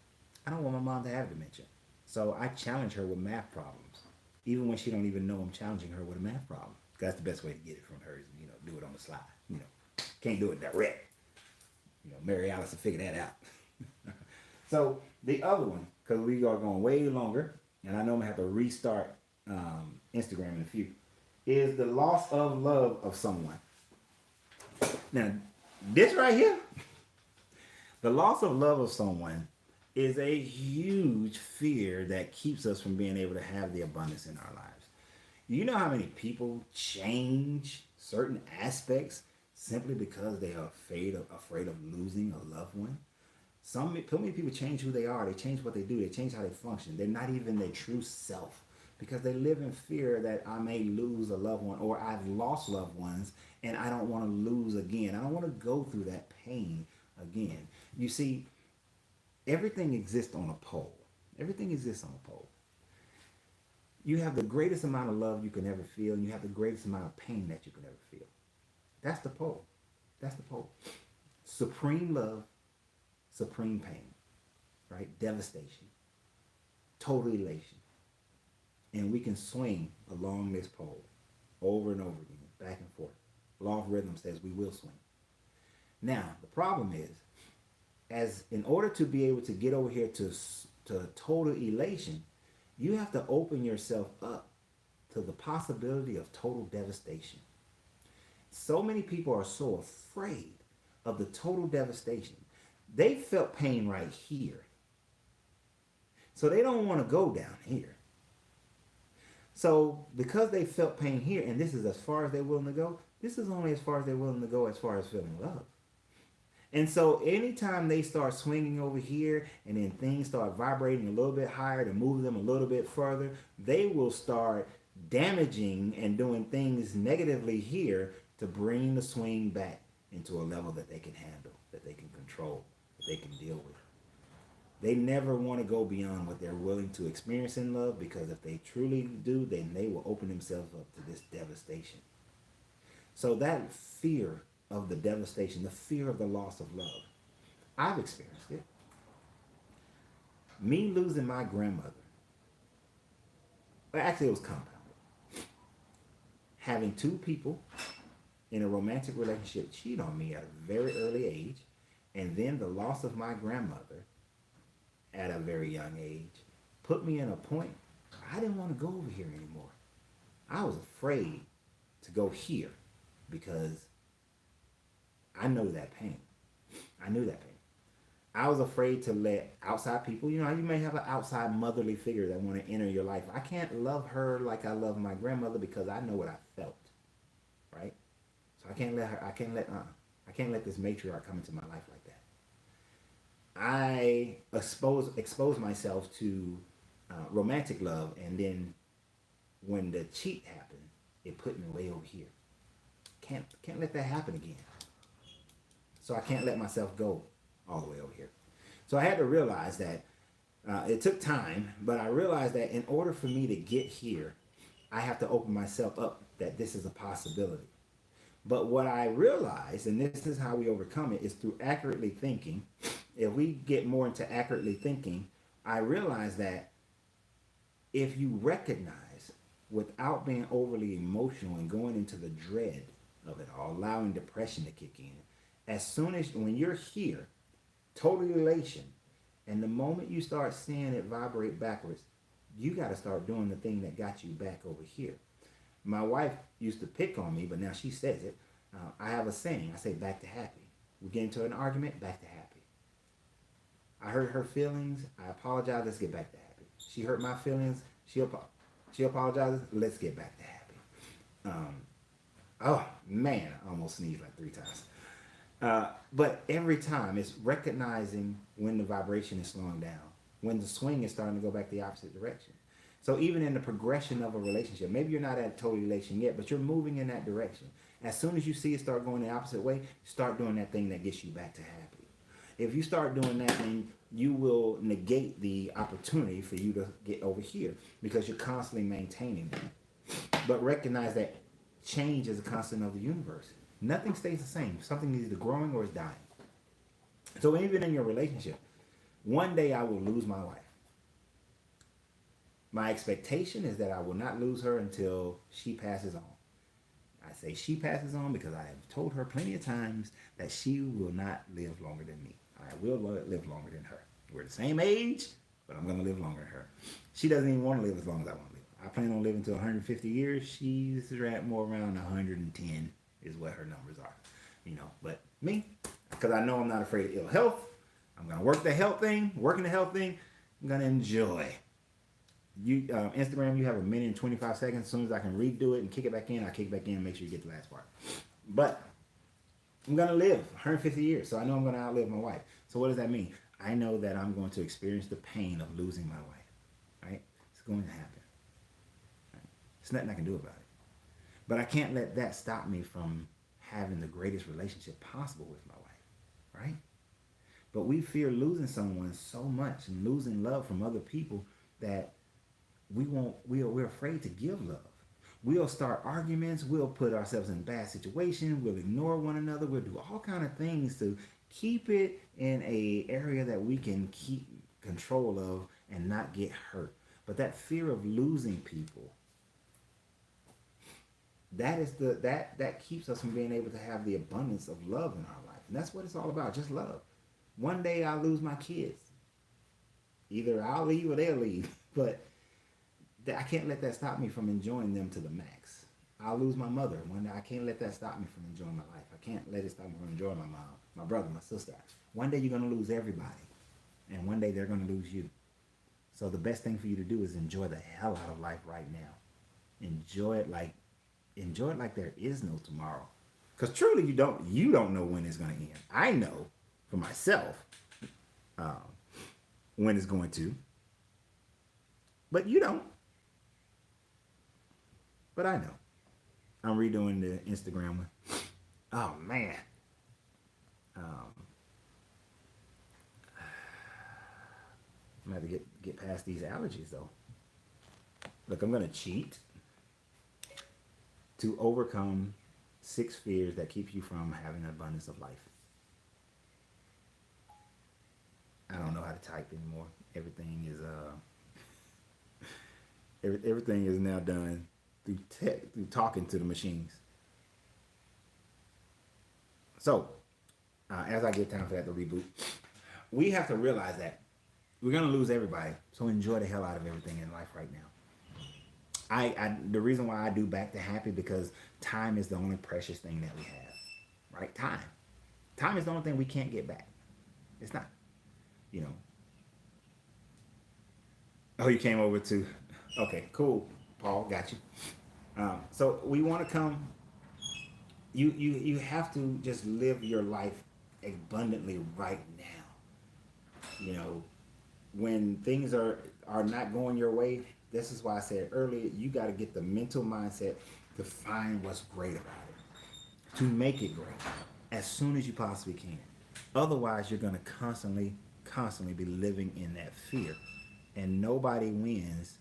I don't want my mom to have dementia. So I challenge her with math problems. Even when she don't even know I'm challenging her with a math problem. That's the best way to get it from her is, do it on the slide. Can't do it direct. Mary Alice will figure that out. So the other one, because we are going way longer, and I know I'm going to have to restart Instagram in a few, is the loss of love of someone. Now, this right here, the loss of love of someone is a huge fear that keeps us from being able to have the abundance in our lives. You know how many people change certain aspects simply because they are afraid of losing a loved one? So many people change who they are. They change what they do. They change how they function. They're not even their true self because they live in fear that I may lose a loved one or I've lost loved ones and I don't want to lose again. I don't want to go through that pain again. You see, everything exists on a pole. Everything exists on a pole. You have the greatest amount of love you can ever feel, and you have the greatest amount of pain that you can ever feel. That's the pole. That's the pole. Supreme love, supreme pain, right? Devastation, total elation. And we can swing along this pole over and over again, back and forth. Law of rhythm says we will swing. Now, the problem is, as in order to be able to get over here to total elation, you have to open yourself up to the possibility of total devastation. So many people are so afraid of the total devastation. They felt pain right here. So they don't want to go down here. So because they felt pain here, and this is as far as they're willing to go, this is only as far as they're willing to go as far as feeling love. And so anytime they start swinging over here and then things start vibrating a little bit higher to move them a little bit further, they will start damaging and doing things negatively here to bring the swing back into a level that they can handle, that they can control, that they can deal with. They never want to go beyond what they're willing to experience in love, because if they truly do, then they will open themselves up to this devastation. So that fear of the devastation, the fear of the loss of love, I've experienced it. Me losing my grandmother, well, actually it was compounded. Having two people in a romantic relationship cheat on me at a very early age, and then the loss of my grandmother at a very young age put me in a point I didn't want to go over here anymore. I was afraid to go here because I know that pain. I knew that pain. I was afraid to let outside people, you may have an outside motherly figure that want to enter your life. I can't love her like I love my grandmother because I know what I felt, right? So I can't let this matriarch come into my life like that. I expose myself to romantic love, and then when the cheat happened, it put me way over here. Can't let that happen again. So I can't let myself go all the way over here. So I had to realize that it took time, but I realized that in order for me to get here, I have to open myself up that this is a possibility. But what I realized, and this is how we overcome it, is through accurately thinking. If we get more into accurately thinking, I realized that if you recognize without being overly emotional and going into the dread of it all, allowing depression to kick in, as soon as when you're here, total elation, and the moment you start seeing it vibrate backwards, you got to start doing the thing that got you back over here. My wife used to pick on me, but now she says it. I have a saying. I say back to happy. We get into an argument, back to happy. I hurt her feelings. I apologize. Let's get back to happy. She hurt my feelings. She apologizes. Let's get back to happy. Oh man, I almost sneezed like 3 times. But every time it's recognizing when the vibration is slowing down, when the swing is starting to go back the opposite direction. So even in the progression of a relationship, maybe you're not at a total relation yet, but you're moving in that direction. As soon as you see it start going the opposite way, start doing that thing that gets you back to happy. If you start doing that, then you will negate the opportunity for you to get over here because you're constantly maintaining that. But recognize that change is a constant of the universe. Nothing stays the same. Something is either growing or it's dying. So even in your relationship, one day I will lose my wife. My expectation is that I will not lose her until she passes on. I say she passes on because I have told her plenty of times that she will not live longer than me. I will live longer than her. We're the same age, but I'm going to live longer than her. She doesn't even want to live as long as I want to live. I plan on living to 150 years. She's more around 110 is what her numbers are. But me, because I know I'm not afraid of ill health, I'm going to working the health thing, I'm going to enjoy. Instagram, you have 1 minute and 25 seconds. As soon as I can redo it and kick it back in, I kick it back in and make sure you get the last part. But I'm going to live 150 years, so I know I'm going to outlive my wife. So what does that mean? I know that I'm going to experience the pain of losing my wife, right? It's going to happen. Right? There's nothing I can do about it. But I can't let that stop me from having the greatest relationship possible with my wife, right? But we fear losing someone so much and losing love from other people that we're afraid to give love. We'll start arguments. We'll put ourselves in bad situations. We'll ignore one another. We'll do all kind of things to keep it in a area that we can keep control of and not get hurt. But that fear of losing people, that keeps us from being able to have the abundance of love in our life. And that's what it's all about, just love. One day I'll lose my kids. Either I'll leave or they'll leave. But I can't let that stop me from enjoying them to the max. I'll lose my mother. One day I can't let that stop me from enjoying my life. I can't let it stop me from enjoying my mom, my brother, my sister. One day you're going to lose everybody. And one day they're going to lose you. So the best thing for you to do is enjoy the hell out of life right now. Enjoy it like there is no tomorrow. Because truly you don't know when it's going to end. I know for myself when it's going to. But you don't. But I know. I'm redoing the Instagram one. Oh, man. I'm going to have to get past these allergies, though. Look, I'm going to cheat to overcome 6 fears that keep you from having an abundance of life. I don't know how to type anymore. Everything is now done through talking to the machines. So, as I get time for that to reboot, we have to realize that we're going to lose everybody. So enjoy the hell out of everything in life right now. The reason why I do back to happy because time is the only precious thing that we have, right? Time is the only thing we can't get back. It's not, Oh, you came over to, okay, cool. Paul, got you. So we want to come, you have to just live your life abundantly right now. When things are not going your way, this is why I said earlier, you got to get the mental mindset to find what's great about it, to make it great as soon as you possibly can. Otherwise, you're going to constantly be living in that fear. And nobody wins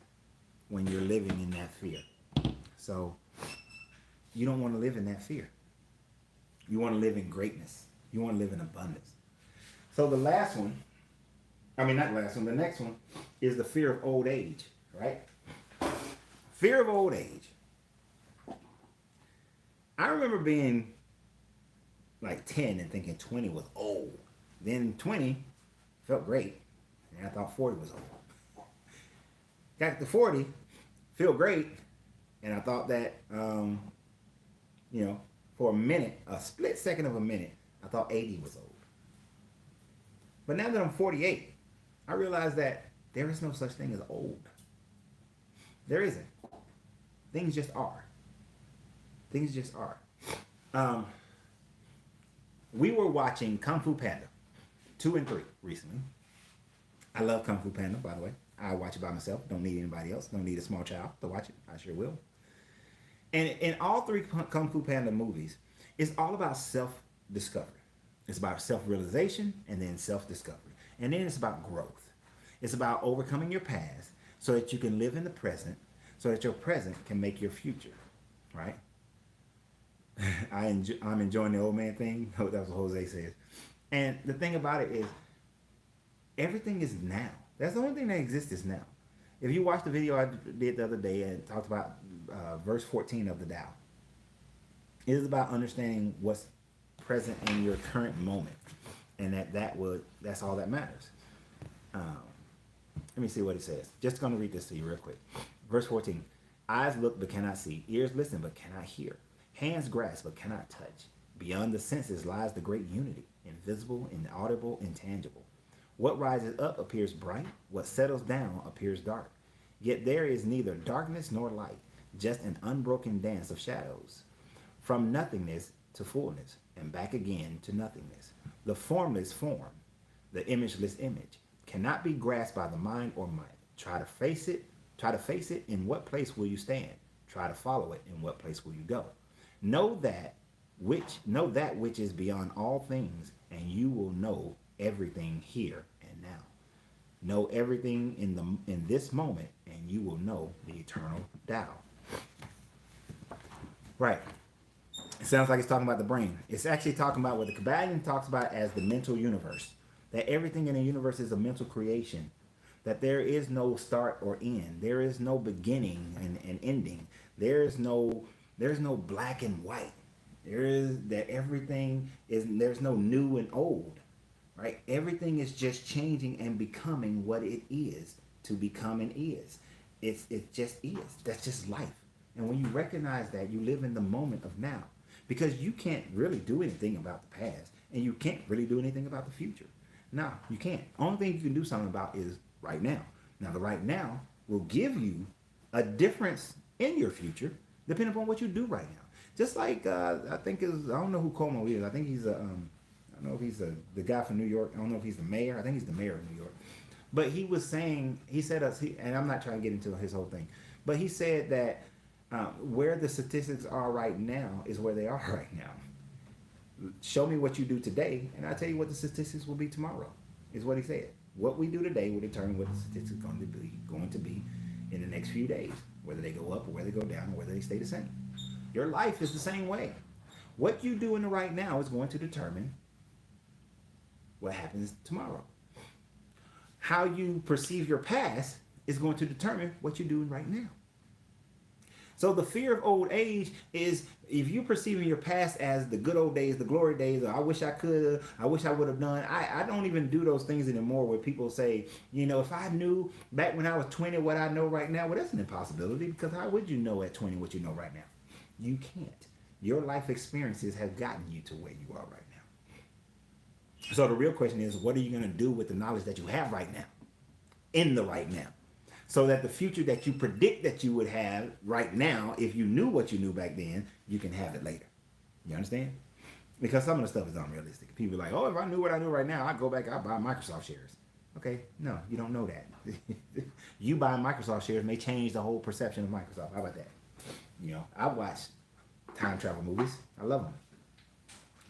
when you're living in that fear. So you don't want to live in that fear. You want to live in greatness. You want to live in abundance. So the next one is the fear of old age, right? Fear of old age. I remember being like 10 and thinking 20 was old. Then 20 felt great. And I thought 40 was old. Got to 40, feel great. And I thought that, for a minute, a split second of a minute, I thought 80 was old. But now that I'm 48, I realize that there is no such thing as old. There isn't. Things just are. Things just are. We were watching Kung Fu Panda 2 and 3 recently. I love Kung Fu Panda, by the way. I watch it by myself. Don't need anybody else. Don't need a small child to watch it. I sure will. And in all three Kung Fu Panda movies, it's all about self discovery. It's about self realization and then self discovery. And then it's about growth. It's about overcoming your past so that you can live in the present, so that your present can make your future. Right? I'm enjoying the old man thing. That's what Jose says. And the thing about it is, everything is now. That's the only thing that exists is now. If you watch the video I did the other day and talked about verse 14 of the Tao, it is about understanding what's present in your current moment, and that's all that matters. Let me see what it says. Just going to read this to you real quick. Verse 14: eyes look but cannot see, ears listen but cannot hear, hands grasp but cannot touch. Beyond the senses lies the great unity, invisible, inaudible, intangible. What rises up appears bright, what settles down appears dark. Yet there is neither darkness nor light, just an unbroken dance of shadows. From nothingness to fullness, and back again to nothingness. The formless form, the imageless image, cannot be grasped by the mind or might. Try to face it, in what place will you stand? Try to follow it, in what place will you go? Know that which is beyond all things, and you will know everything here and now. Know everything in this moment, and you will know the eternal Tao. Right. It sounds like it's talking about the brain. It's actually talking about what the Kabbalion talks about as the mental universe. That everything in the universe is a mental creation. That there is no start or end. There is no beginning and ending. There's no black and white. There's no new and old. Right? Everything is just changing and becoming what it is to become and is. It just is. That's just life. And when you recognize that, you live in the moment of now. Because you can't really do anything about the past. And you can't really do anything about the future. No, you can't. Only thing you can do something about is right now. Now, the right now will give you a difference in your future depending upon what you do right now. Just like, I don't know who Cuomo is. I think he's I don't know if he's the guy from New York. I don't know if he's the mayor. I think he's the mayor of New York. But he was saying, and I'm not trying to get into his whole thing, but he said that where the statistics are right now is where they are right now. Show me what you do today, and I'll tell you what the statistics will be tomorrow, is what he said. What we do today will determine what the statistics are going to be in the next few days, whether they go up or whether they go down or whether they stay the same. Your life is the same way. What you do in the right now is going to determine what happens tomorrow. How you perceive your past is going to determine what you're doing right now. So the fear of old age is if you're perceiving your past as the good old days, the glory days, or I wish I could, I wish I would have done. I don't even do those things anymore where people say, if I knew back when I was 20 what I know right now, well, that's an impossibility, because how would you know at 20 what you know right now? You can't. Your life experiences have gotten you to where you are right now. So the real question is, what are you going to do with the knowledge that you have right now, in the right now? So that the future that you predict that you would have right now, if you knew what you knew back then, you can have it later. You understand? Because some of the stuff is unrealistic. People are like, oh, if I knew what I knew right now, I'd go back, I'd buy Microsoft shares. Okay, no, you don't know that. You buying Microsoft shares may change the whole perception of Microsoft. How about that? I watch time travel movies. I love them.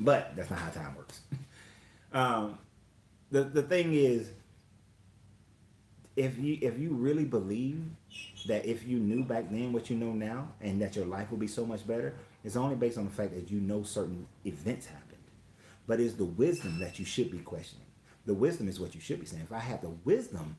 But that's not how time works. The thing is, if you really believe that if you knew back then what you know now, and that your life will be so much better, it's only based on the fact that certain events happened. But it's the wisdom that you should be questioning. The wisdom is what you should be saying. If I have the wisdom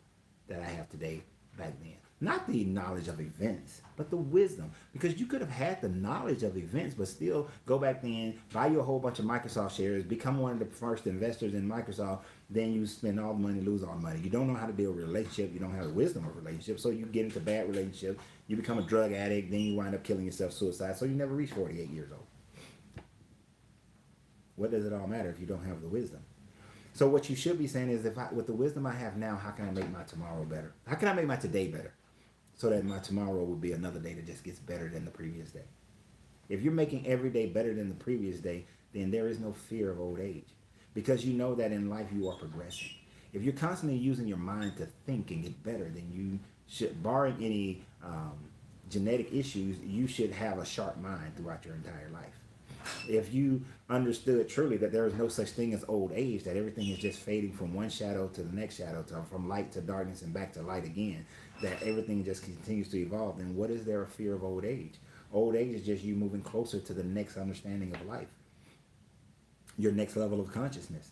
that I have today back then, not the knowledge of events, but the wisdom. Because you could have had the knowledge of events, but still go back then, buy you a whole bunch of Microsoft shares, become one of the first investors in Microsoft, then you spend all the money, lose all the money. You don't know how to build a relationship. You don't have the wisdom of a relationship. So you get into bad relationships. You become a drug addict. Then you wind up killing yourself, suicide. So you never reach 48 years old. What does it all matter if you don't have the wisdom? So what you should be saying is, with the wisdom I have now, how can I make my tomorrow better? How can I make my today better? So that my tomorrow will be another day that just gets better than the previous day. If you're making every day better than the previous day, then there is no fear of old age. Because you know that in life you are progressing. If you're constantly using your mind to think and get better, then you should, barring any genetic issues, you should have a sharp mind throughout your entire life. If you understood truly that there is no such thing as old age, that everything is just fading from one shadow to the next shadow, from light to darkness and back to light again, that everything just continues to evolve, then what is there a fear of old age? Old age is just you moving closer to the next understanding of life, your next level of consciousness.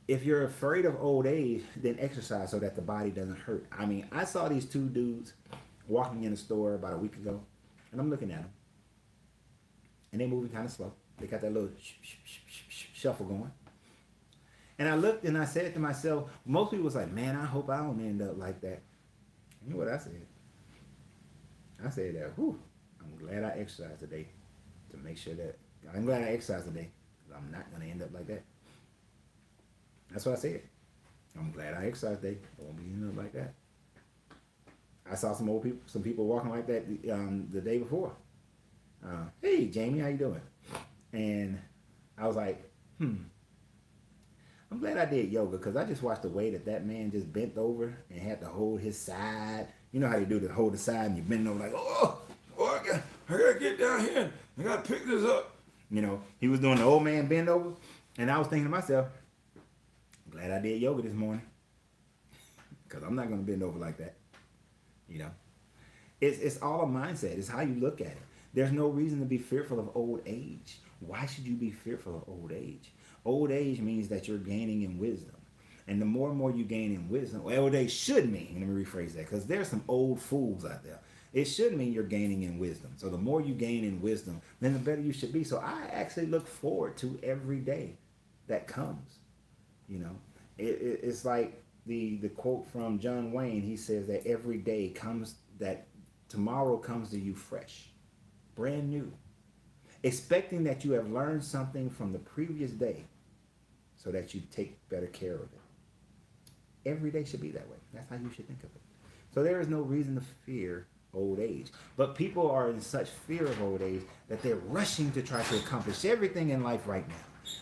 If you're afraid of old age, then exercise so that the body doesn't hurt. I mean, I saw these two dudes walking in a store about a week ago, and I'm looking at them, and they're moving kind of slow. They got that little shuffle going. And I looked and I said to myself, most people was like, man, I hope I don't end up like that. You know what I said? I said that, whew, I'm glad I exercised today to make sure that, I'm glad I exercised today because I'm not going to end up like that. That's what I said. I'm glad I exercised today. I won't be ending up like that. I saw some people walking like that the day before. Hey, Jamie, how you doing? And I was like, I'm glad I did yoga because I just watched the way that man just bent over and had to hold his side. You know how they do to hold the side and you bend over like, oh, I gotta get down here. I gotta pick this up. You know, he was doing the old man bend over. And I was thinking to myself, I'm glad I did yoga this morning because I'm not going to bend over like that. You know, it's all a mindset. It's how you look at it. There's no reason to be fearful of old age. Why should you be fearful of old age? Old age means that you're gaining in wisdom. And the more and more you gain in wisdom, well, old age should mean, let me rephrase that, because there's some old fools out there. It should mean you're gaining in wisdom. So the more you gain in wisdom, then the better you should be. So I actually look forward to every day that comes. You know, it's like the quote from John Wayne. He says that every day comes, that tomorrow comes to you fresh, brand new, expecting that you have learned something from the previous day so that you take better care of it. Every day should be that way. That's how you should think of it. So there is no reason to fear old age. But people are in such fear of old age that they're rushing to try to accomplish everything in life right now.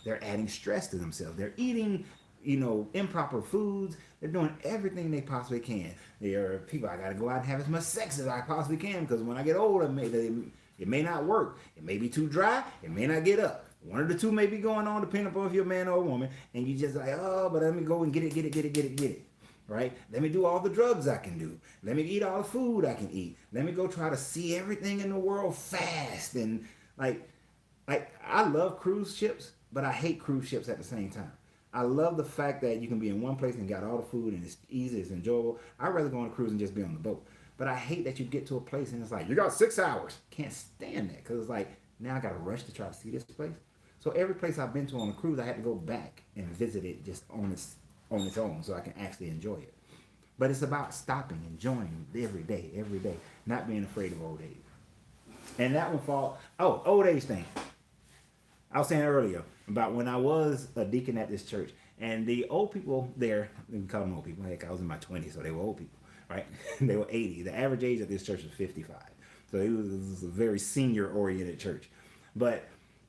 They're adding stress to themselves. They're eating, improper foods. They're doing everything they possibly can. There are people, I got to go out and have as much sex as I possibly can because when I get older, it may not work. It may be too dry. It may not get up. One of the two may be going on depending upon if you're a man or a woman. And you just like, oh, but let me go and get it. Right? Let me do all the drugs I can do. Let me eat all the food I can eat. Let me go try to see everything in the world fast. And like I love cruise ships, but I hate cruise ships at the same time. I love the fact that you can be in one place and got all the food and it's easy, it's enjoyable. I'd rather go on a cruise and just be on the boat. But I hate that you get to a place and it's like, you got 6 hours. Can't stand that because it's like, now I got to rush to try to see this place. So every place I've been to on a cruise, I had to go back and visit it just on its own so I can actually enjoy it. But it's about stopping, enjoying every day, not being afraid of old age. And that one old age thing. I was saying earlier about when I was a deacon at this church, and the old people there, we call them old people, heck, I was in my 20s, so they were old people, right? They were 80. The average age at this church was 55. So it was a very senior-oriented church. But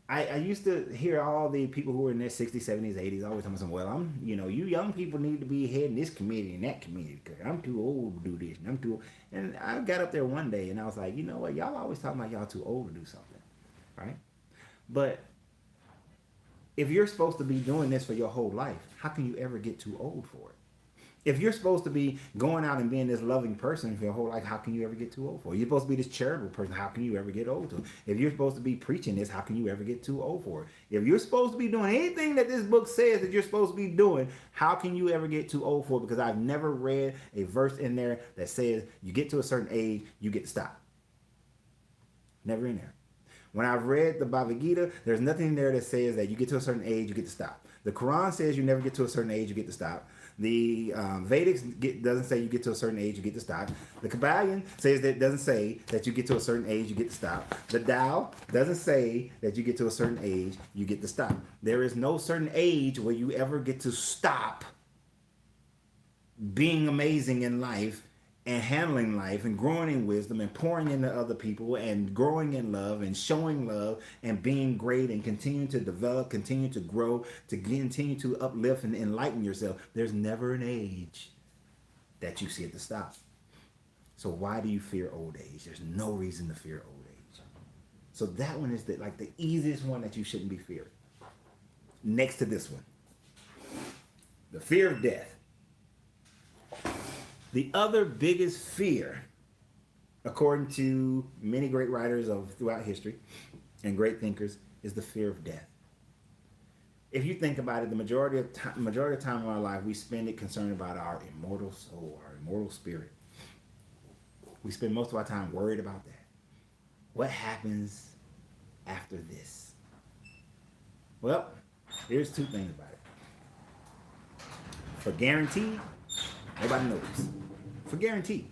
I used to hear all the people who were in their 60s, 70s, 80s always telling me, well, you young people need to be heading this committee and that committee because I'm too old to do this. And I got up there one day and I was like, you know what? Y'all always talking about y'all too old to do something, right? But if you're supposed to be doing this for your whole life, how can you ever get too old for it? If you're supposed to be going out and being this loving person for your whole life, how can you ever get too old for it? You're supposed to be this charitable person. How can you ever get old to it? If you're supposed to be preaching this, how can you ever get too old for it? If you're supposed to be doing anything that this book says that you're supposed to be doing, how can you ever get too old for it? Because I've never read a verse in there that says you get to a certain age, you get to stop. Never in there. When I've read the Bhagavad Gita, there's nothing in there that says that you get to a certain age, you get to stop. The Quran says you never get to a certain age, you get to stop. The Vedics doesn't say you get to a certain age, you get to stop. The Kabbalion says that doesn't say that you get to a certain age, you get to stop. The Tao doesn't say that you get to a certain age, you get to stop. There is no certain age where you ever get to stop being amazing in life and handling life and growing in wisdom and pouring into other people and growing in love and showing love and being great and continuing to develop, continue to grow, to continue to uplift and enlighten yourself. There's never an age that you see it to stop. So why do you fear old age? There's no reason to fear old age. So that one is the easiest one that you shouldn't be fearing. Next to this one, the fear of death. The other biggest fear, according to many great writers of throughout history and great thinkers, is the fear of death. If you think about it, the majority of time in our life, we spend it concerned about our immortal soul, our immortal spirit. We spend most of our time worried about that. What happens after this? Well, here's two things about it. For guarantee, nobody knows. For guarantee,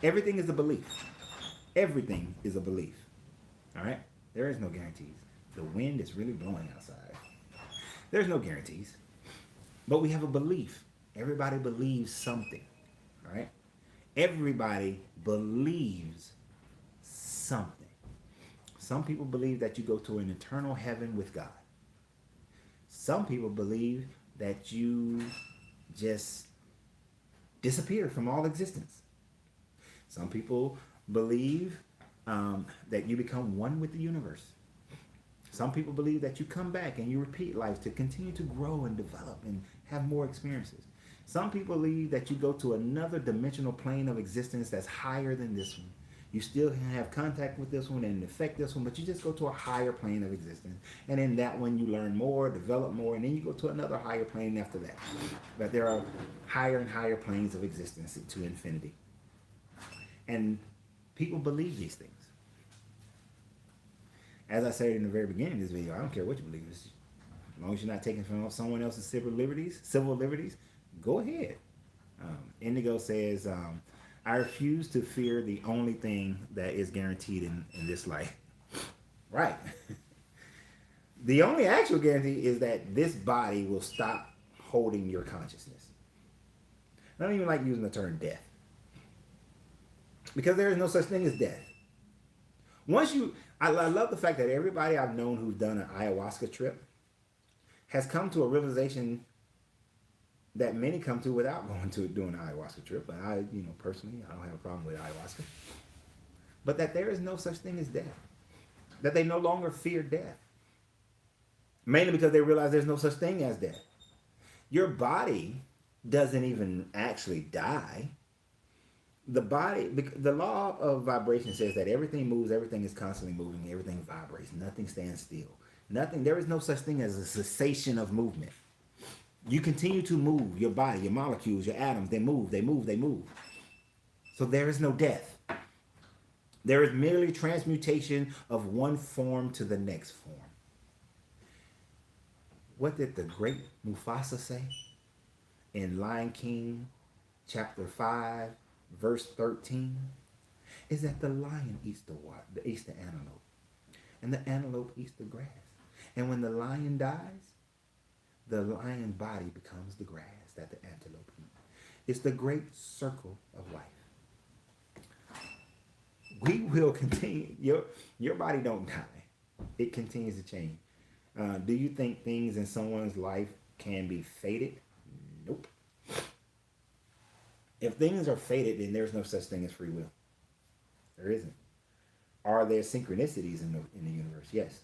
everything is a belief. Everything is a belief. All right? There is no guarantees. The wind is really blowing outside. There's no guarantees. But we have a belief. Everybody believes something. All right? Everybody believes something. Some people believe that you go to an eternal heaven with God. Some people believe that you just disappear from all existence. Some people believe that you become one with the universe. Some people believe that you come back and you repeat life to continue to grow and develop and have more experiences. Some people believe that you go to another dimensional plane of existence that's higher than this one. You still can have contact with this one and affect this one, but you just go to a higher plane of existence. And in that one, you learn more, develop more, and then you go to another higher plane after that. But there are higher and higher planes of existence to infinity. And people believe these things. As I said in the very beginning of this video, I don't care what you believe. As long as you're not taking from someone else's civil liberties, go ahead. Indigo says, I refuse to fear the only thing that is guaranteed in this life. Right. The only actual guarantee is that this body will stop holding your consciousness. I don't even like using the term death. Because there is no such thing as death. I love the fact that everybody I've known who's done an ayahuasca trip has come to a realization that many come to without going to doing an ayahuasca trip. But I, personally, I don't have a problem with ayahuasca. But that there is no such thing as death. That they no longer fear death. Mainly because they realize there's no such thing as death. Your body doesn't even actually die. The law of vibration says that everything moves, everything is constantly moving, everything vibrates, nothing stands still. There is no such thing as a cessation of movement. You continue to move, your body, your molecules, your atoms, they move. So there is no death. There is merely transmutation of one form to the next form. What did the great Mufasa say in Lion King chapter 5, verse 13? Is that the lion eats the antelope, and the antelope eats the grass. And when the lion dies, the lion's body becomes the grass that the antelope eats. It's the great circle of life. We will continue. Your body don't die. It continues to change. Do you think things in someone's life can be fated? Nope. If things are fated, then there's no such thing as free will. There isn't. Are there synchronicities in the universe? Yes.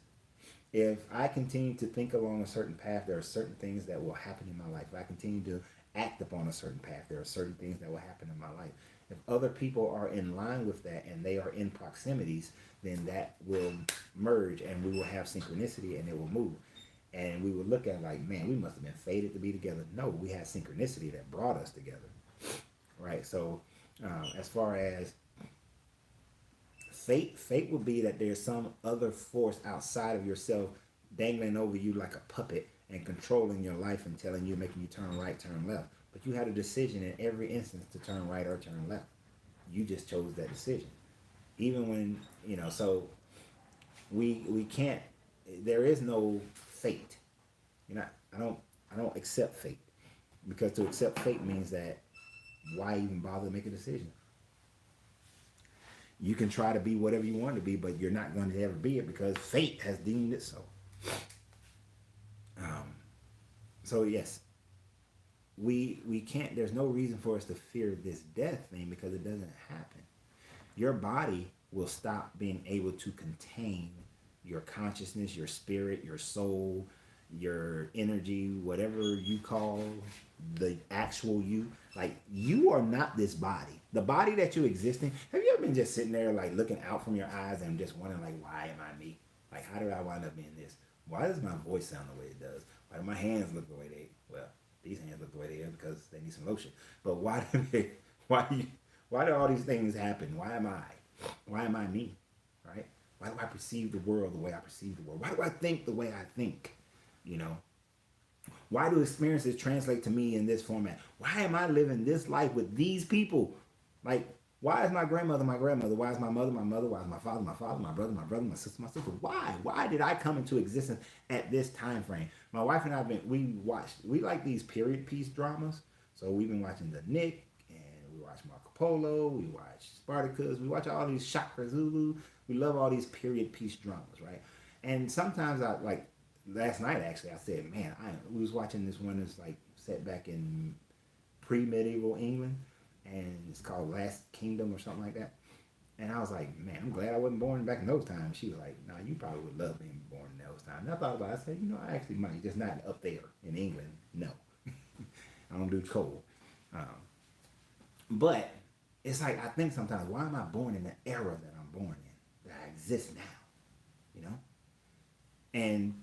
If I continue to think along a certain path, there are certain things that will happen in my life. If I continue to act upon a certain path, there are certain things that will happen in my life. If other people are in line with that and they are in proximities, then that will merge and we will have synchronicity and it will move. And we will look at it like, man, we must have been fated to be together. No, we had synchronicity that brought us together. Right? So as far as fate will be that there's some other force outside of yourself dangling over you like a puppet and controlling your life and telling you, making you turn right, turn left. But you had a decision in every instance to turn right or turn left. You just chose that decision. Even when, so we can't, there is no fate. I don't accept fate. Because to accept fate means that why even bother to make a decision? You can try to be whatever you want to be, but you're not going to ever be it because fate has deemed it so. Um, so yes, we can't. There's no reason for us to fear this death thing because it doesn't happen. Your body will stop being able to contain your consciousness, your spirit, your soul, your energy, whatever you call the actual you. Like, you are not this body. The body that you exist in. Have you ever been just sitting there like looking out from your eyes and just wondering like, why am I me? Like, how did I wind up being this? Why does my voice sound the way it does? Why do my hands look the way they? Well, these hands look the way they are because they need some lotion. But why do they? Why do all these things happen? Why am I? Why am I me? Right? Why do I perceive the world the way I perceive the world? Why do I think the way I think? You know, why do experiences translate to me in this format? Why am I living this life with these people? Like, why is my grandmother my grandmother? Why is my mother my mother? Why is my father my father? My brother my brother? My sister my sister? Why? Why did I come into existence at this time frame? My wife and I we like these period piece dramas. So we've been watching The Nick, and we watch Marco Polo, we watch Spartacus, we watch all these Shaka Zulu. We love all these period piece dramas, right? And sometimes I like, last night actually, I said, man, we was watching this one that's like set back in pre-medieval England, and it's called Last Kingdom or something like that. And I was like, man, I'm glad I wasn't born back in those times. She was like, nah, you probably would love being born in those times. And I thought about it. I said, I actually might, just not up there in England. No, I don't do cold. Um, but it's like, I think sometimes, why am I born in the era that I'm born in, that I exist now? You know? And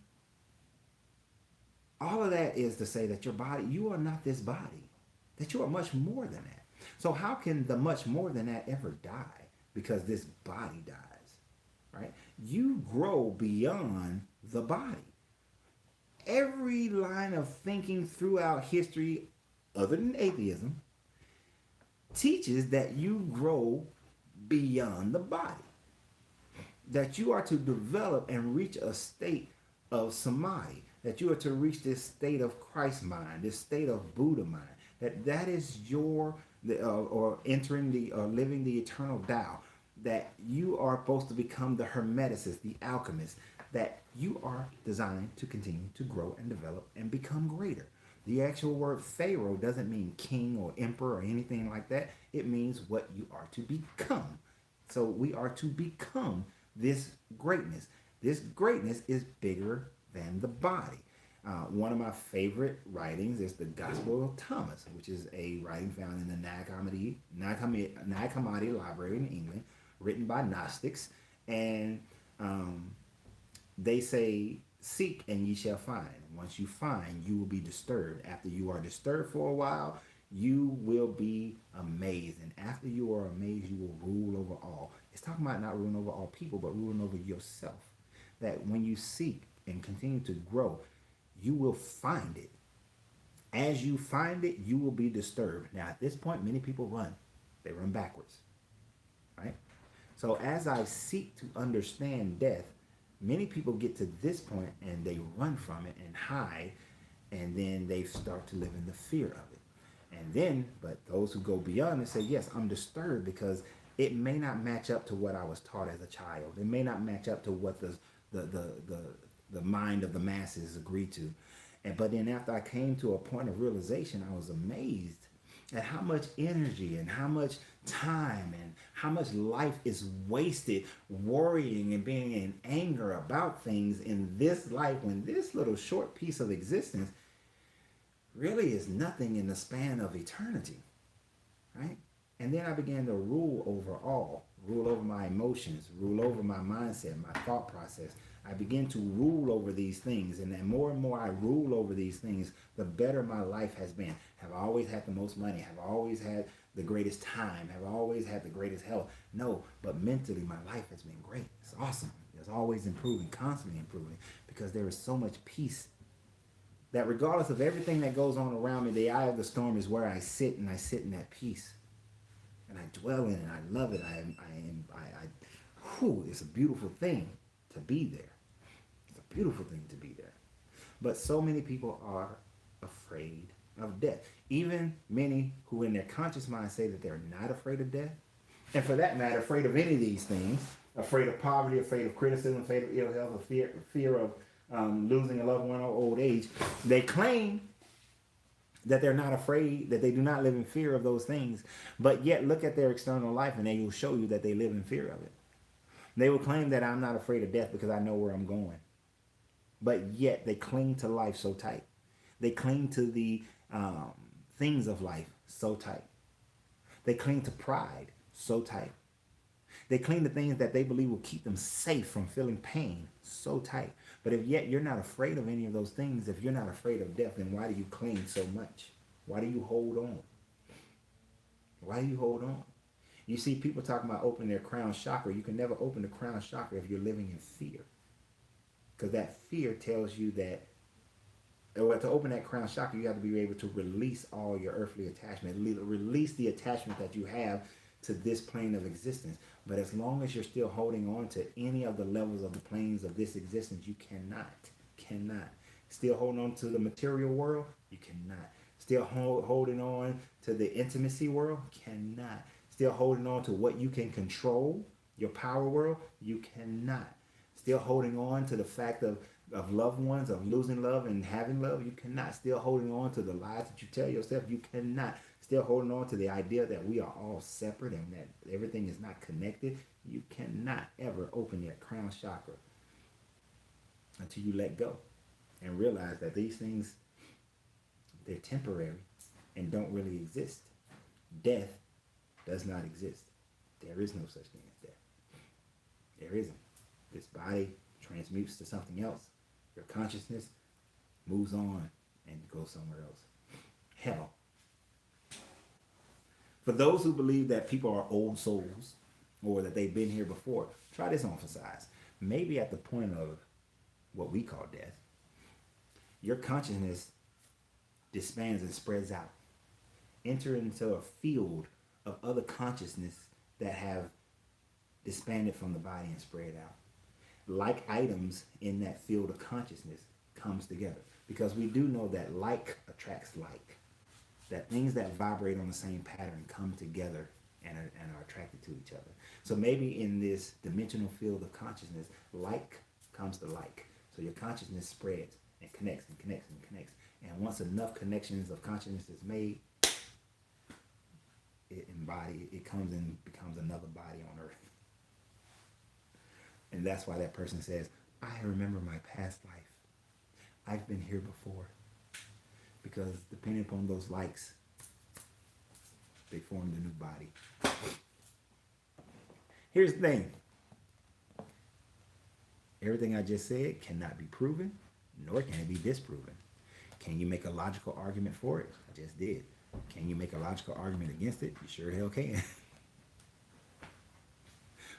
all of that is to say that your body, you are not this body, that you are much more than that. So how can the much more than that ever die? Because this body dies, right? You grow beyond the body. Every line of thinking throughout history, other than atheism, teaches that you grow beyond the body. That you are to develop and reach a state of samadhi. That you are to reach this state of Christ mind, this state of Buddha mind. That is your or entering the or living the eternal Tao. That you are supposed to become the hermeticist, the alchemist. That you are designed to continue to grow and develop and become greater. The actual word pharaoh doesn't mean king or emperor or anything like that. It means what you are to become. So we are to become this greatness. This greatness is bigger than the body. One of my favorite writings is the Gospel of Thomas, which is a writing found in the Nag Hammadi Library in England, written by Gnostics. And they say, seek and ye shall find. Once you find, you will be disturbed. After you are disturbed for a while, you will be amazed. And after you are amazed, you will rule over all. It's talking about not ruling over all people, but ruling over yourself. That when you seek and continue to grow, you will find it. As you find it, you will be disturbed. Now, at this point, many people run. They run backwards, right? So as I seek to understand death, many people get to this point and they run from it and hide, and then they start to live in the fear of it. And then, but those who go beyond and say, yes, I'm disturbed because it may not match up to what I was taught as a child. It may not match up to what the mind of the masses agreed to. But then after I came to a point of realization, I was amazed at how much energy and how much time and how much life is wasted worrying and being in anger about things in this life, when this little short piece of existence really is nothing in the span of eternity, right? And then I began to rule over all, rule over my emotions, rule over my mindset, my thought process. I begin to rule over these things. And then more and more I rule over these things, the better my life has been. Have I always had the most money? Have I always had the greatest time? Have I always had the greatest health? No, but mentally my life has been great. It's awesome. It's always improving, constantly improving, because there is so much peace that regardless of everything that goes on around me, the eye of the storm is where I sit, and I sit in that peace. And I dwell in it. I love it. It's a beautiful thing to be there. It's a beautiful thing to be there. But so many people are afraid of death. Even many who in their conscious mind say that they're not afraid of death, and for that matter, afraid of any of these things, afraid of poverty, afraid of criticism, afraid of ill health, fear of losing a loved one or old age, they claim that they're not afraid, that they do not live in fear of those things, but yet look at their external life and they will show you that they live in fear of it. They will claim that I'm not afraid of death because I know where I'm going. But yet they cling to life so tight. They cling to the things of life so tight. They cling to pride so tight. They cling to things that they believe will keep them safe from feeling pain so tight. But if yet you're not afraid of any of those things, if you're not afraid of death, then why do you cling so much? Why do you hold on? Why do you hold on? You see people talking about opening their crown chakra. You can never open the crown chakra if you're living in fear. Because that fear tells you that, well, to open that crown chakra, you have to be able to release all your earthly attachment. Release the attachment that you have to this plane of existence. But as long as you're still holding on to any of the levels of the planes of this existence, you cannot. Still holding on to the material world, you cannot. Still holding on to the intimacy world, cannot. Still holding on to what you can control, your power world, you cannot. Still holding on to the fact of loved ones, of losing love and having love, you cannot. Still holding on to the lies that you tell yourself, you cannot. Still holding on to the idea that we are all separate and that everything is not connected, you cannot ever open that crown chakra until you let go and realize that these things, they're temporary and don't really exist. Death does not exist. There is no such thing as death. There isn't. This body transmutes to something else. Your consciousness moves on and goes somewhere else. Hell. For those who believe that people are old souls or that they've been here before, try this on for size. Maybe at the point of what we call death, your consciousness disbands and spreads out. Enter into a field of other consciousness that have disbanded from the body and spread out. Like items in that field of consciousness comes together. Because we do know that like attracts like. That things that vibrate on the same pattern come together and are attracted to each other. So maybe in this dimensional field of consciousness, like comes to like. So your consciousness spreads and connects and connects and connects. And once enough connections of consciousness is made, it comes and becomes another body on earth. And that's why that person says, I remember my past life. I've been here before. Because depending upon those likes, they formed a new body. Here's the thing. Everything I just said cannot be proven, nor can it be disproven. Can you make a logical argument for it? I just did. Can you make a logical argument against it? You sure hell can.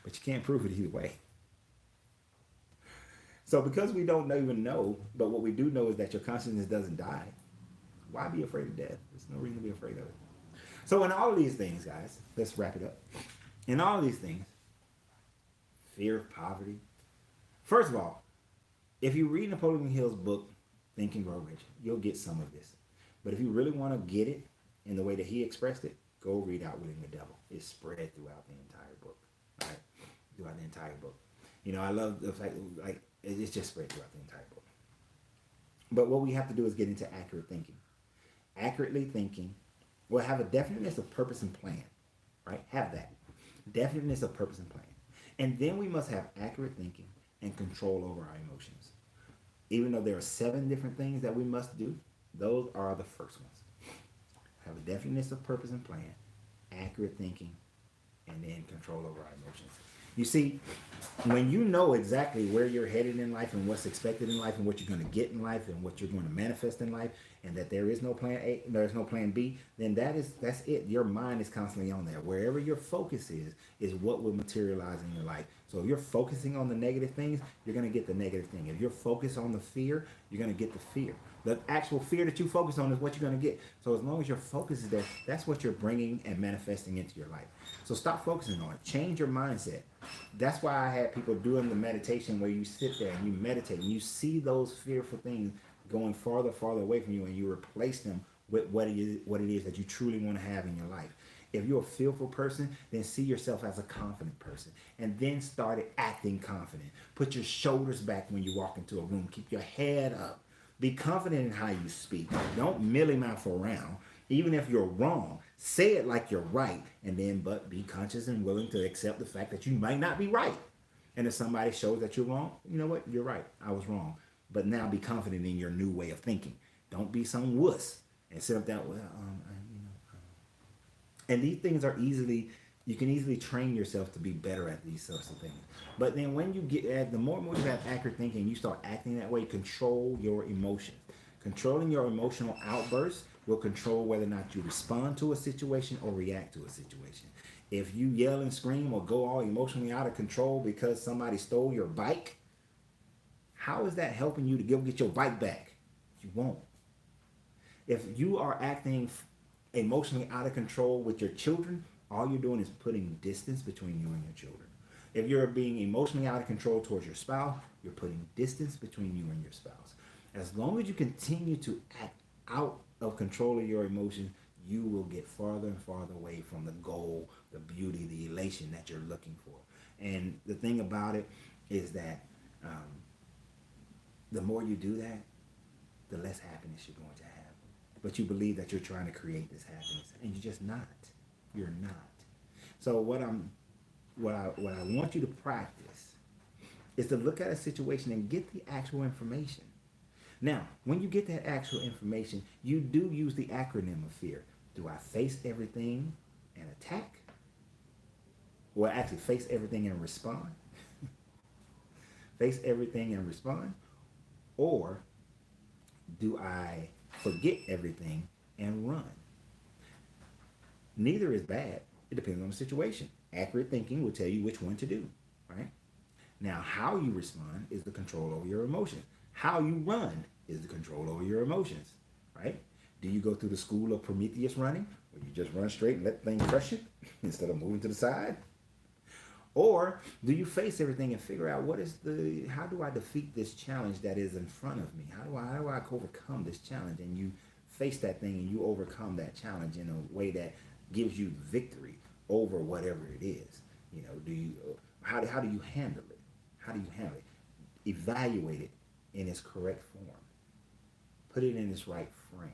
But you can't prove it either way. So because we don't even know, but what we do know is that your consciousness doesn't die, why be afraid of death? There's no reason to be afraid of it. So in all of these things, guys, let's wrap it up. In all of these things, fear of poverty. First of all, if you read Napoleon Hill's book, Think and Grow Rich, you'll get some of this. But if you really want to get it in the way that he expressed it, go read Outwitting the Devil. It's spread throughout the entire book. All right? Throughout the entire book. You know, I love the fact that, like, it's just spread throughout the entire book. But what we have to do is get into accurate thinking. Accurately thinking will have a definiteness of purpose and plan, right? Have that. Definiteness of purpose and plan. And then we must have accurate thinking and control over our emotions. Even though there are 7 different things that we must do, those are the first ones. Have a definiteness of purpose and plan, accurate thinking, and then control over our emotions. You see, when you know exactly where you're headed in life and what's expected in life and what you're going to get in life and what you're going to manifest in life, and that there is no plan A, there's no plan B, then that's it. Your mind is constantly on there. Wherever your focus is what will materialize in your life. So if you're focusing on the negative things, you're going to get the negative thing. If you're focused on the fear, you're going to get the fear. The actual fear that you focus on is what you're going to get. So as long as your focus is there, that's what you're bringing and manifesting into your life. So stop focusing on it. Change your mindset. That's why I had people doing the meditation where you sit there and you meditate and you see those fearful things going farther away from you and you replace them with what it is that you truly want to have in your life. If you're a fearful person, then see yourself as a confident person, and then start acting confident. Put your shoulders back when you walk into a room. Keep your head up. Be confident in how you speak. Don't milly mouth around. Even if you're wrong, say it like you're right, and then but be conscious and willing to accept the fact that you might not be right. And if somebody shows that you're wrong, you know what? You're right. I was wrong. But now be confident in your new way of thinking. Don't be some wuss and sit up there. Well, and these things are you can easily train yourself to be better at these sorts of things. But then when you get at the more and more you have accurate thinking, you start acting that way. Control your emotions. Controlling your emotional outbursts will control whether or not you respond to a situation or react to a situation. If you yell and scream or go all emotionally out of control because somebody stole your bike, how is that helping you to go get your bike back? You won't. If you are acting emotionally out of control with your children, all you're doing is putting distance between you and your children. If you're being emotionally out of control towards your spouse, you're putting distance between you and your spouse. As long as you continue to act out of control of your emotions, you will get farther and farther away from the goal, the beauty, the elation that you're looking for. And the thing about it is that the more you do that, the less happiness you're going to have. But you believe that you're trying to create this happiness, and you're just not. You're not. So what I want you to practice is to look at a situation and get the actual information. Now, when you get that actual information, you do use the acronym of fear. Do I face everything and attack? Or actually face everything and respond? Face everything and respond? Or do I forget everything and run? Neither is bad. It depends on the situation. Accurate thinking will tell you which one to do, right? Now, how you respond is the control over your emotions. How you run is the control over your emotions, right? Do you go through the school of Prometheus running, where you just run straight and let things crush you instead of moving to the side? Or do you face everything and figure out how do I defeat this challenge that is in front of me? How do I overcome this challenge? And you face that thing and you overcome that challenge in a way that gives you victory over whatever it is. You know, how do you handle it? How do you handle it? Evaluate it in its correct form. Put it in its right frame.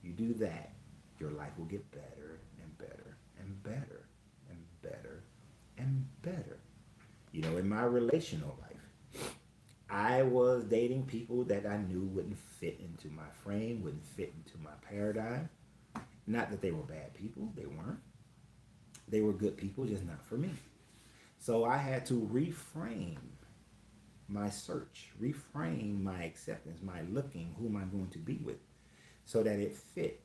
You do that, your life will get better and better and better and better and better. You know, in my relational life, I was dating people that I knew wouldn't fit into my frame, wouldn't fit into my paradigm. Not that they were bad people, they weren't. They were good people, just not for me. So I had to reframe my search, reframe my acceptance, my looking, who am I going to be with, so that it fit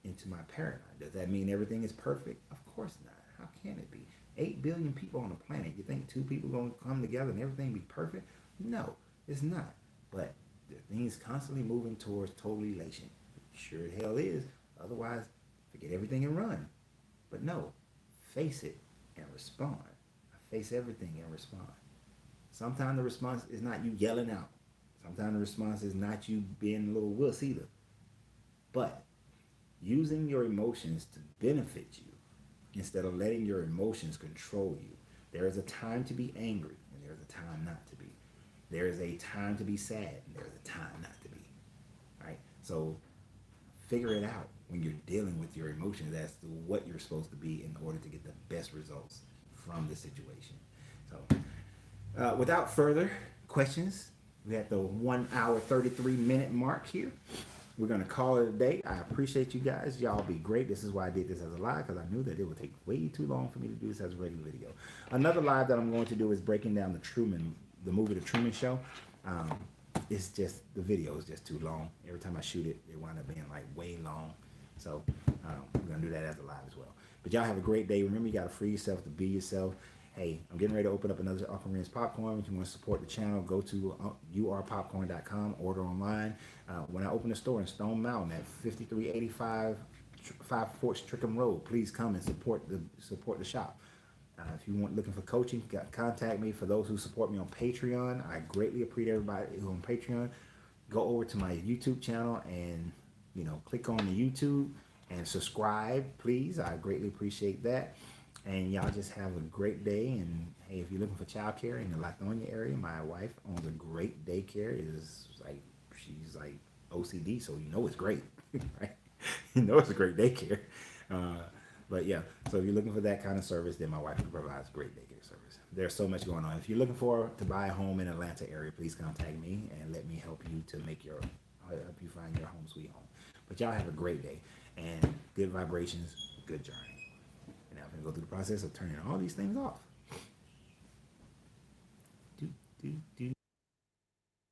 into my paradigm. Does that mean everything is perfect? Of course not. How can it be? 8 billion people on the planet. You think 2 people are going to come together and everything be perfect? No, it's not. But the thing's constantly moving towards total elation. Sure the hell is. Otherwise, forget everything and run. But no, face it and respond. Face everything and respond. Sometimes the response is not you yelling out. Sometimes the response is not you being a little wuss either. But using your emotions to benefit you instead of letting your emotions control you. There is a time to be angry and there is a time not to be. There is a time to be sad and there is a time not to be. Right? So figure it out when you're dealing with your emotions as to what you're supposed to be in order to get the best results from the situation. So without further questions, we're at the 1 hour 33 minute mark here. We're going to call it a day. I appreciate you guys. Y'all be great. This is why I did this as a live, because I knew that it would take way too long for me to do this as a regular video. Another live that I'm going to do is breaking down the movie The Truman Show. It's just, the video is just too long. Every time I shoot it, it winds up being like way long. So we're going to do that as a live as well. But y'all have a great day. Remember, you got to free yourself to be yourself. Hey, I'm getting ready to open up another Uncle Renz popcorn. If you want to support the channel, go to urpopcorn.com, order online. When I open the store in Stone Mountain at 5385 5 Fort Strickham Road, please come and support the shop. If you want looking for coaching, contact me. For those who support me on Patreon, I greatly appreciate everybody who's on Patreon. Go over to my YouTube channel and click on the YouTube and subscribe, please. I greatly appreciate that. And y'all just have a great day. And hey, if you're looking for childcare in the Lithonia area, my wife owns a great daycare. She's like OCD, so it's great, right? It's a great daycare. But yeah, so if you're looking for that kind of service, then my wife provides great daycare service. There's so much going on. If you're looking to buy a home in the Atlanta area, please contact me and let me help you help you find your home sweet home. But y'all have a great day and good vibrations, good journey. And now I'm gonna go through the process of turning all these things off.